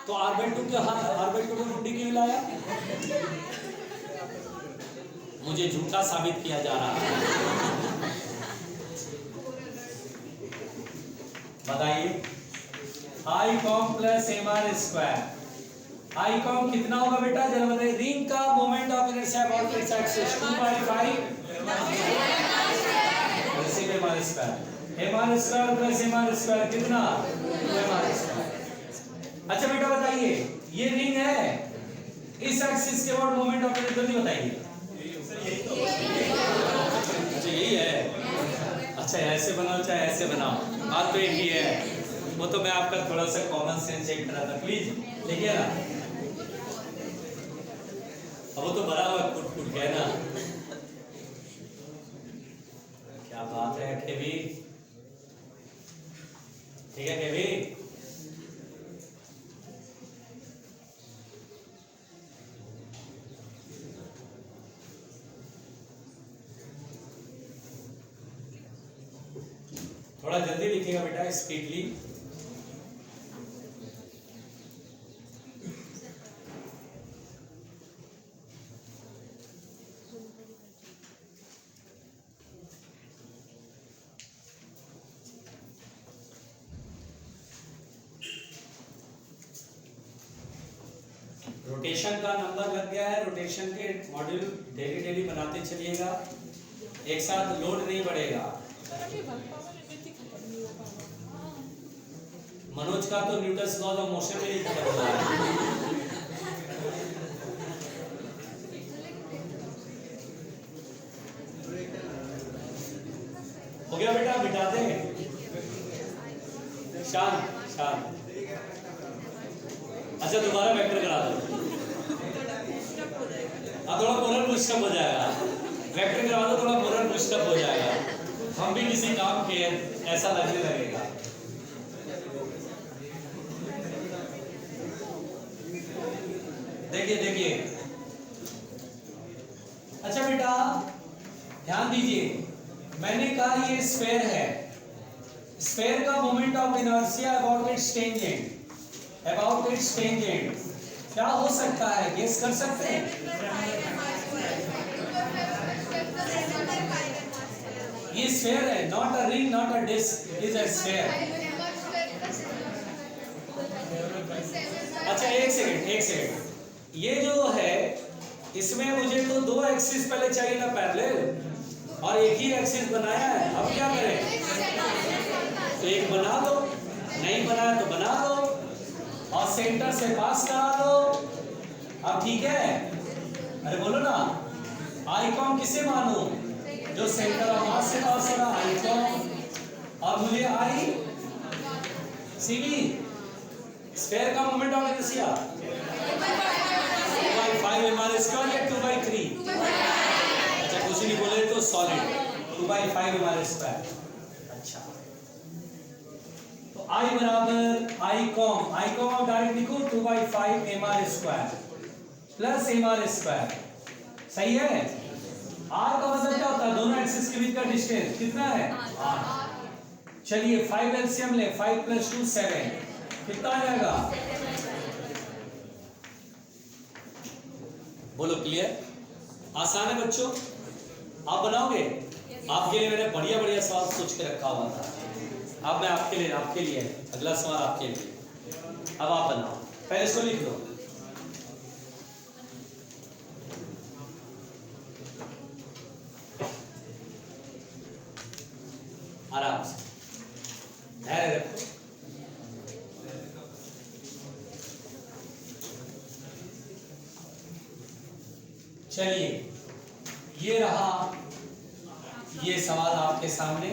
तो r/2 के r/2 को मुंडी क्यों लाया? मुझे झूठा साबित किया जा रहा है। बताइए, आई com plus mr square. I com कितना होगा बेटा, जरा बताइए। रिंग का moment of inertia about its axis 2/5 mr square. mr square plus mr square कितना? 2mr square. अच्छा बेटा बताइए, ये रिंग है, इस एक्सिस के अबाउट मोमेंट ऑफ इनर्शिया जल्दी बताइए। अच्छा यही है। अच्छा ऐसे बनाओ चाहे ऐसे बनाओ, बात तो एक ही है। वो तो मैं आपका थोड़ा सा कॉमन सेंस चेक कर रहा था, प्लीज देखिए ना। अब वो तो भरा हुआ फुट फुट गया ना। क्या बात है केवी, ठीक है केवी। थोड़ा जल्दी लिखिएगा बेटा, स्पीडली। रोटेशन का नंबर लग गया है, रोटेशन के मॉड्यूल डेली डेली बनाते चलिएगा, एक साथ लोड नहीं बढ़ेगा। मनोज का तो न्यूटन्स लॉ ऑफ मोशन में ही खत्म हो रहा है। हो गया बेटा, बिठा दे। शांत शांत। अच्छा दोबारा वेक्टर करा दो। हाँ थोड़ा मोरल पुशअप हो जाएगा, वेक्टर करा दो, थोड़ा मोरल पुशअप हो जाएगा, हम भी किसी काम के ऐसा लगने लगेगा। देखिए देखिए, अच्छा बेटा ध्यान दीजिए, मैंने कहा ये स्फेयर है, स्फेयर का moment of inertia about it's tangent, about it's tangent क्या हो सकता है, गेस कर सकते हैं? ये स्फेयर है, not a ring, not a disc, is a sphere. अच्छा एक सेकंड, ये जो है इसमें मुझे तो दो एक्सिस पहले चाहिए ना पैरेलल, और एक ही एक्सिस बनाया है, अब क्या करें? तो एक बना दो, नहीं बनाया तो बना दो, और सेंटर से पास करा दो। अब ठीक है, अरे बोलो ना, आईकॉन किसे मानूं? जो सेंटर ऑफ मास से पास हो रहा आईकॉन, और मुझे आई सीबी स्फेयर का moment of inertia 2/5 mr square या 2/3। अच्छा कुछ नहीं बोले तो सॉलिड 2/5 mr स्क्वायर। अच्छा तो I बराबर आई कॉम आप डायरेक्ट लिखो 2/5 mr square plus mr square, सही है। r का मतलब क्या होता है? दोनों एक्सिस के बीच का डिस्टेंस कितना है? r। चलिए 5 एलसीएम ले, 5 + 2 7, कितना आ जाएगा? बोलो क्लियर? आसान है बच्चों, आप बनाओगे? आपके लिए मैंने बढ़िया बढ़िया सवाल सोच के रखा हुआ था। अब मैं आपके लिए अगला सवाल आपके लिए, अब आप बनाओ, पहले इसको लिख लो। आराम से धैर्य रखो। चलिए ये रहा, ये सवाल आपके सामने,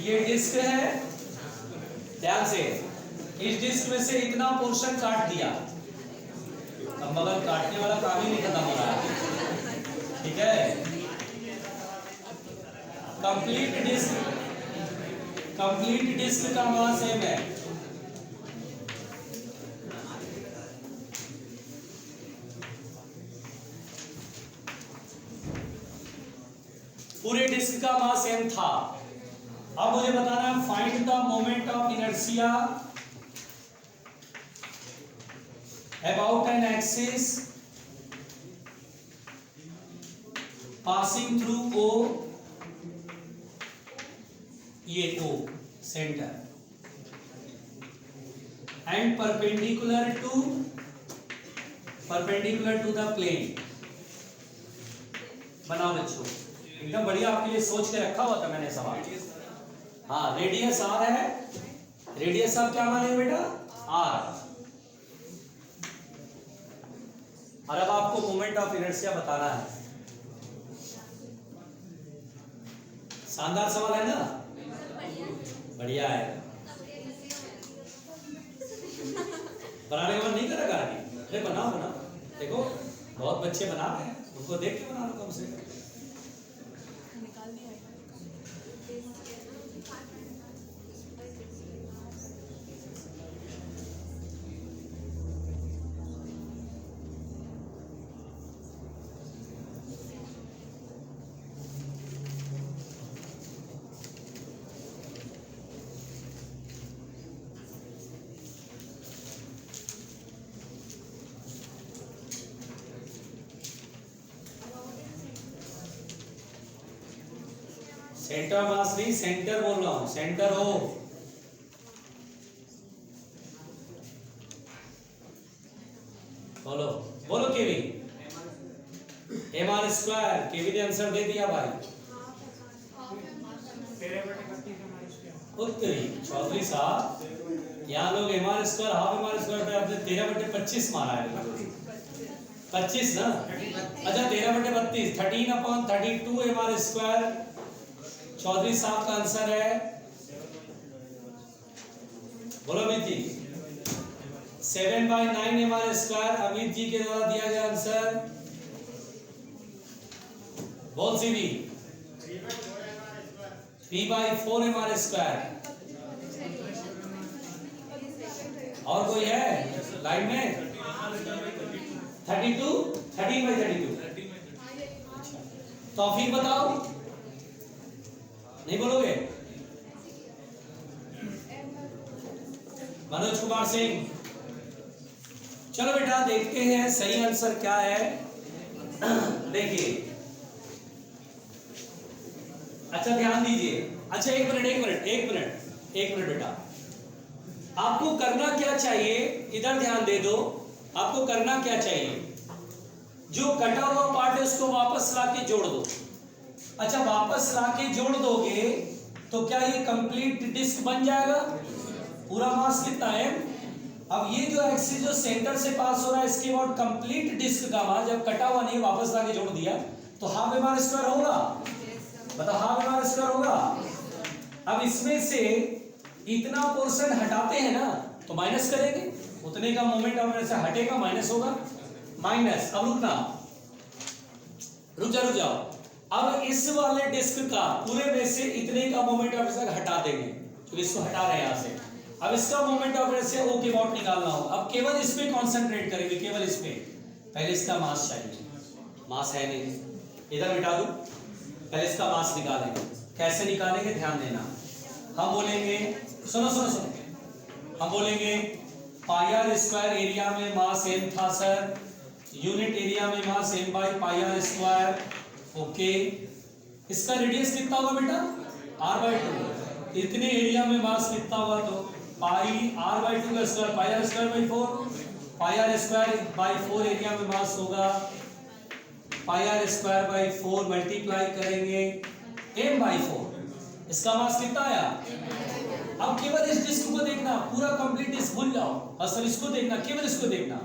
ये डिस्क है, ध्यान से, इस डिस्क में से इतना पोर्शन काट दिया, अब मगर काटने वाला काम ही नहीं खत्म हो रहा है, ठीक है। कंप्लीट डिस्क का मास m है, पूरे डिस्क का मास m था। अब मुझे बताना है find the moment of inertia about an axis passing through O, ये O centre, and perpendicular to the plane. बनाओ बच्चों, एकदम बढ़िया आपके लिए सोच के रखा हुआ था मैंने सवाल। हाँ रेडियस r है, रेडियस आप क्या माने बेटा? r। और अब आपको मोमेंट ऑफ इनर्शिया बताना है। शानदार सवाल है ना, बढ़िया है। बनाने का मन नहीं कर रहा गाड़ी? अरे बनाओ बनाओ, देखो बहुत बच्चे बना रहे हैं, उनको देख के बना लो कम से कम। निकाल नहीं आएगा। सेंटर मास नहीं, सेंटर बोल रहा हूं, सेंटर हो। बोलो बोलो केवी, एम आर स्क्वायर। केवी ने आंसर दे दिया भाई। उत्तरी चौधरी साहब, यहाँ लोग M R square half M R square पे आपने 13/25 मारा है। 25 ना, अच्छा 13/32, 13/32 एम आर स्क्वायर चौधरी साहब का आंसर है। बोलो Amit ji. 7/9 M R square Amit ji के द्वारा दिया गया आंसर। बोल सी भी 3/4 एम आर स्क्वायर। और कोई है लाइन में? 32, 13/32। तौफीक बताओ, नहीं बोलोगे? मनोज कुमार सिंह, चलो बेटा देखते हैं सही आंसर क्या है। देखिए, अच्छा ध्यान दीजिए। अच्छा एक मिनट बेटा, आपको करना क्या चाहिए? इधर ध्यान दे दो। आपको करना क्या चाहिए? जो कटा हुआ पार्ट है उसको वापस लाके जोड़ दो। अच्छा वापस लाके जोड़ दोगे तो क्या ये कंप्लीट डिस्क बन जाएगा? पूरा मास कितना है? अब ये जो एक्सिस जो सेंटर से पास हो रहा है इसके बाद कंप्लीट डिस्क का मास जब कटा हुआ नहीं वापस लाके जोड़ दिया तो हाफ एम आर स्क्वायर होगा। बताओ हाफ एम आर स्क्वायर होगा। अब इसमें से इतना पोर्शन हटाते हैं ना तो माइनस करेंगे, उतने का मोमेंट ऑफ इनर्शिया हटेगा, माइनस होगा। माइनस, अब रुक जाओ। अब इस वाले डिस्क का पूरे में से इतने का मोमेंट ऑफ इनर्शिया हटा देंगे, तो इसको हटा रहे हैं यहां से। अब इसका मोमेंट ऑफ इनर्शिया ओ के अबाउट निकालना हो। अब केवल इस पे कंसंट्रेट करेंगे, केवल इस पे। पहले इसका मास चाहिए, मास है नहीं, इधर मिटा दो। पहले इसका मास निकालेंगे। कैसे निकालेंगे ध्यान देना। हम बोलेंगे, सुनो, हम बोलेंगे पाई आर स्क्वायर एरिया में मास m था सर, यूनिट एरिया में मास m/पाई आर स्क्वायर। ओके, इसका रेडियस कितना होगा बेटा? r/2। इतने एरिया में मास कितना होगा? तो पाई r/2 का square, pi R square 4, pi R square 4 area में मास होगा। पाई आर स्क्वायर 4 मल्टीप्लाई करेंगे m/4, इसका मास कितना आया? अब केवल इस डिस्क को देखना, पूरा कंप्लीट डिस्क भूल जाओ, और सर इसको देखना, केवल इसको देखना।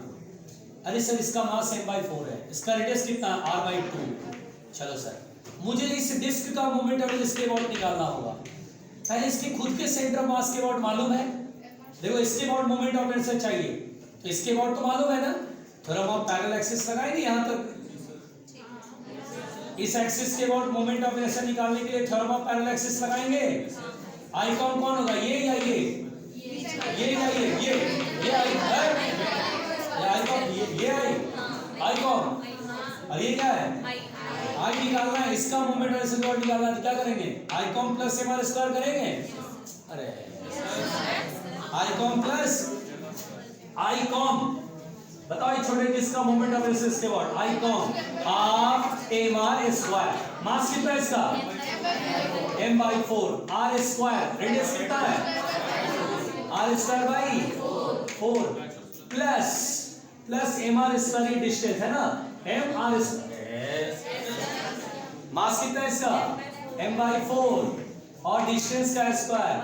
अरे सर इसका मास m/4 है, इसका रेडियस कितना? r/2। चलो सर, मुझे इस डिस्क का मोमेंट ऑफ इसके अबाउट निकालना होगा। पहले इसके खुद के सेंटर मास के अबाउट मालूम है? देखो इसके अबाउट मोमेंट ऑफ इनर्शिया चाहिए, तो इसके अबाउट तो मालूम है ना। थोड़ा बहुत पैरेलल एक्सिस लगाएंगे यहाँ तक। इस एक्सिस के अबाउट मोमेंट ऑफ इनर्शिया निकालने के लिए थ्योरम ऑफ पैरेलल एक्सिस लगाएंगे। आई कौन होगा? ये या ये? ये या ये आई है? आई कौन? ये आई कौन? और ये क्या है? आई निकालना है, इसका मोमेंट ऑफ इनर्शिया निकालना है, तो क्या करेंगे? I com plus M R square करेंगे। अरे I com plus I com, बताओ ये छोटे किसका मोमेंट ऑफ इनर्शिया के बाद? I com half M R square. Mass कितना है इसका? m/4, r स्क्वायर, रेडियस कितना है? r square 4 plus mr square, ये डिस्टेंस है ना, mr स्क्वायर। मास कितना है इसका? m/4 और डिस्टेंस का स्क्वायर,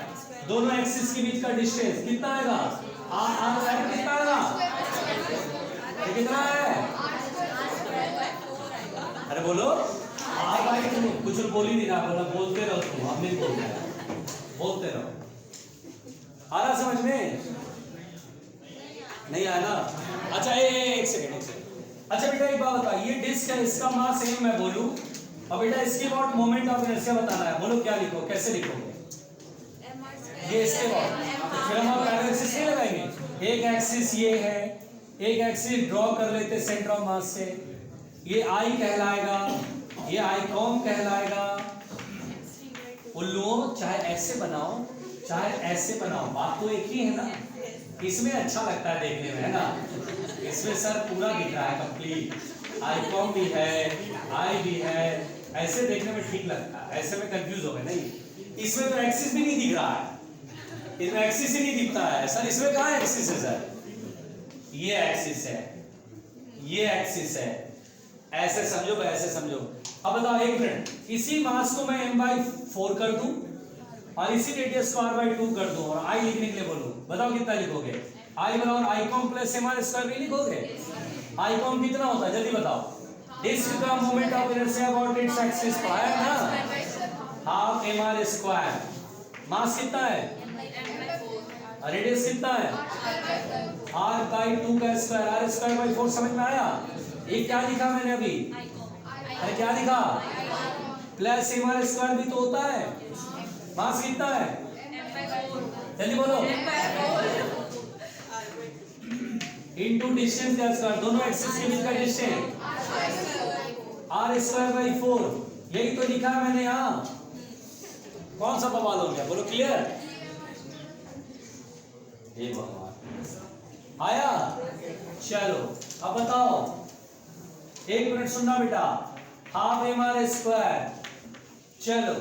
दोनों एक्सिस के बीच का डिस्टेंस कितना आएगा? r कितना आएगा? ये कितना है? अरे बोलो, r/2। कुछ बोल ही नहीं रहा, बोला बोलते रहो तुम, हम नहीं बोलते रहो, बोलते रहो। आ रहा समझ में? नहीं आया ना? अच्छा एक सेकंड। अच्छा बेटा एक बात बता, ये डिस्क है, इसका मास सेम मैं बोलूं, और बेटा इसके अबाउट मोमेंट ऑफ इनर्शिया बताना है, बोलो क्या लिखो, कैसे लिखोगे? ये इसके अबाउट, फिर हम पैरेलल एक्सिस नहीं लगाएंगे, एक एक्सिस ये है, एक एक्सिस ड्रॉ कर लेते सेंटर ऑफ मास से, ये आई कहलाएगा, ये आई कॉम कहलाएगा। उल्लुओं चाहे ऐसे बनाओ चाहे ऐसे बनाओ, बात तो एक ही है ना। इसमें अच्छा लगता है देखने में, है ना? इसमें सर पूरा दिख रहा है कंप्लीट, आई कॉम भी है, आई भी है, ऐसे देखने में ठीक लगता है, ऐसे में कंफ्यूज हो गए नहीं। इसमें तो एक्सिस भी नहीं दिख रहा है, इसमें एक्सिस ही नहीं दिखता है सर। इसमें कहाँ एक्सिस है सर? ये एक्सिस है, ये एक्सिस है, ऐसे समझो, ऐसे समझो। अब बताओ एक मिनट, इसी मास को मैं m/4 कर दूं और इसी रेडियस को r/2 कर दूं और i लिखने के लिए बोलूं, बताओ कितना लिखोगे? i बराबर i कॉम प्लस mr² नहीं लिखोगे? i कॉम कितना होता है जल्दी बताओ? डिस्क का moment of inertia about its axis पढ़ाया ना, हाफ mr²। मास कितना है? रेडियस कितना है? r/2 का स्क्वायर, r²/4 समझ में आया? ये क्या लिखा मैंने अभी? अरे क्या लिखा? प्लस mr² भी तो होता है। मास कितना है? जल्दी बोलो। इनटू डिस्टेंस का स्क्वायर, दोनों एक्सिस के बीच का डिस्टेंस r²/4, यही तो लिखा है मैंने यहाँ। कौन सा बवाल हो गया, बोलो क्लियर? ये भगवान आया। चलो अब बताओ, एक मिनट सुनना बेटा, हाफ mr², चलो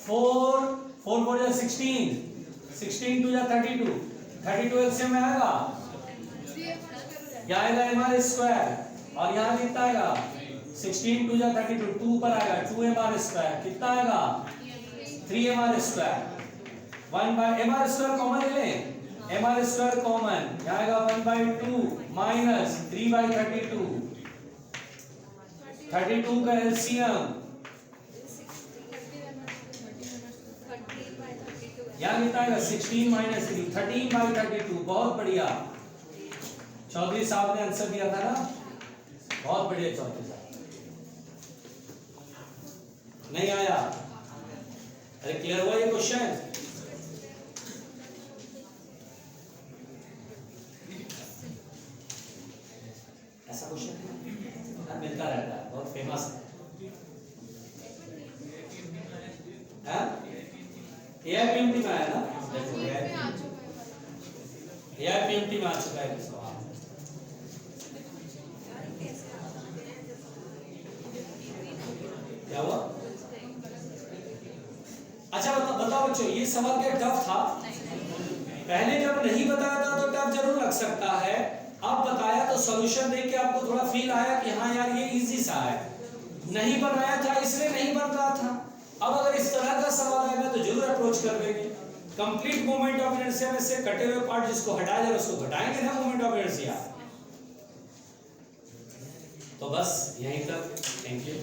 4 4 जा 16, 16 2 जा 32, 32 एलसीएम में आएगा, क्या आएगा mr² और यहाँ कितना आएगा? 16 2 जा 32, 2 पर आएगा 2mr², कितना आएगा? 3mr²। 1/mr² कॉमन ले लें, mr² कॉमन, यहाँ आएगा 1/2 माइनस 3/32, 32 का एलसीएम यहाँ कितना आएगा? 16 माइनस 3, 13/32। बहुत बढ़िया, चौधरी साहब ने आंसर दिया था ना, बहुत बढ़िया चौधरी साहब। नहीं आया? अरे क्लियर हुआ ये क्वेश्चन? ऐसा क्वेश्चन मिलता रहता है, बहुत फेमस है। एआईपीएमटी में आया ना, एआईपीएमटी में आ चुका है सवाल। क्या हुआ? अच्छा बताओ बच्चों, ये सवाल क्या टफ था? पहले जब नहीं बताया था तो टफ जरूर लग सकता है, अब बताया तो सॉल्यूशन देख के आपको थोड़ा फील आया कि हाँ यार ये इजी सा है। नहीं बनाया था इसलिए नहीं बन रहा था। अब अगर इस तरह का सवाल आएगा तो जरूर अप्रोच कर देंगे। कंप्लीट मोमेंट ऑफ इनर्शिया में से कटे हुए पार्ट जिसको हटाया जाए उसको घटाएंगे ना मोमेंट ऑफ इनर्शिया। तो बस यहीं तक, थैंक यू।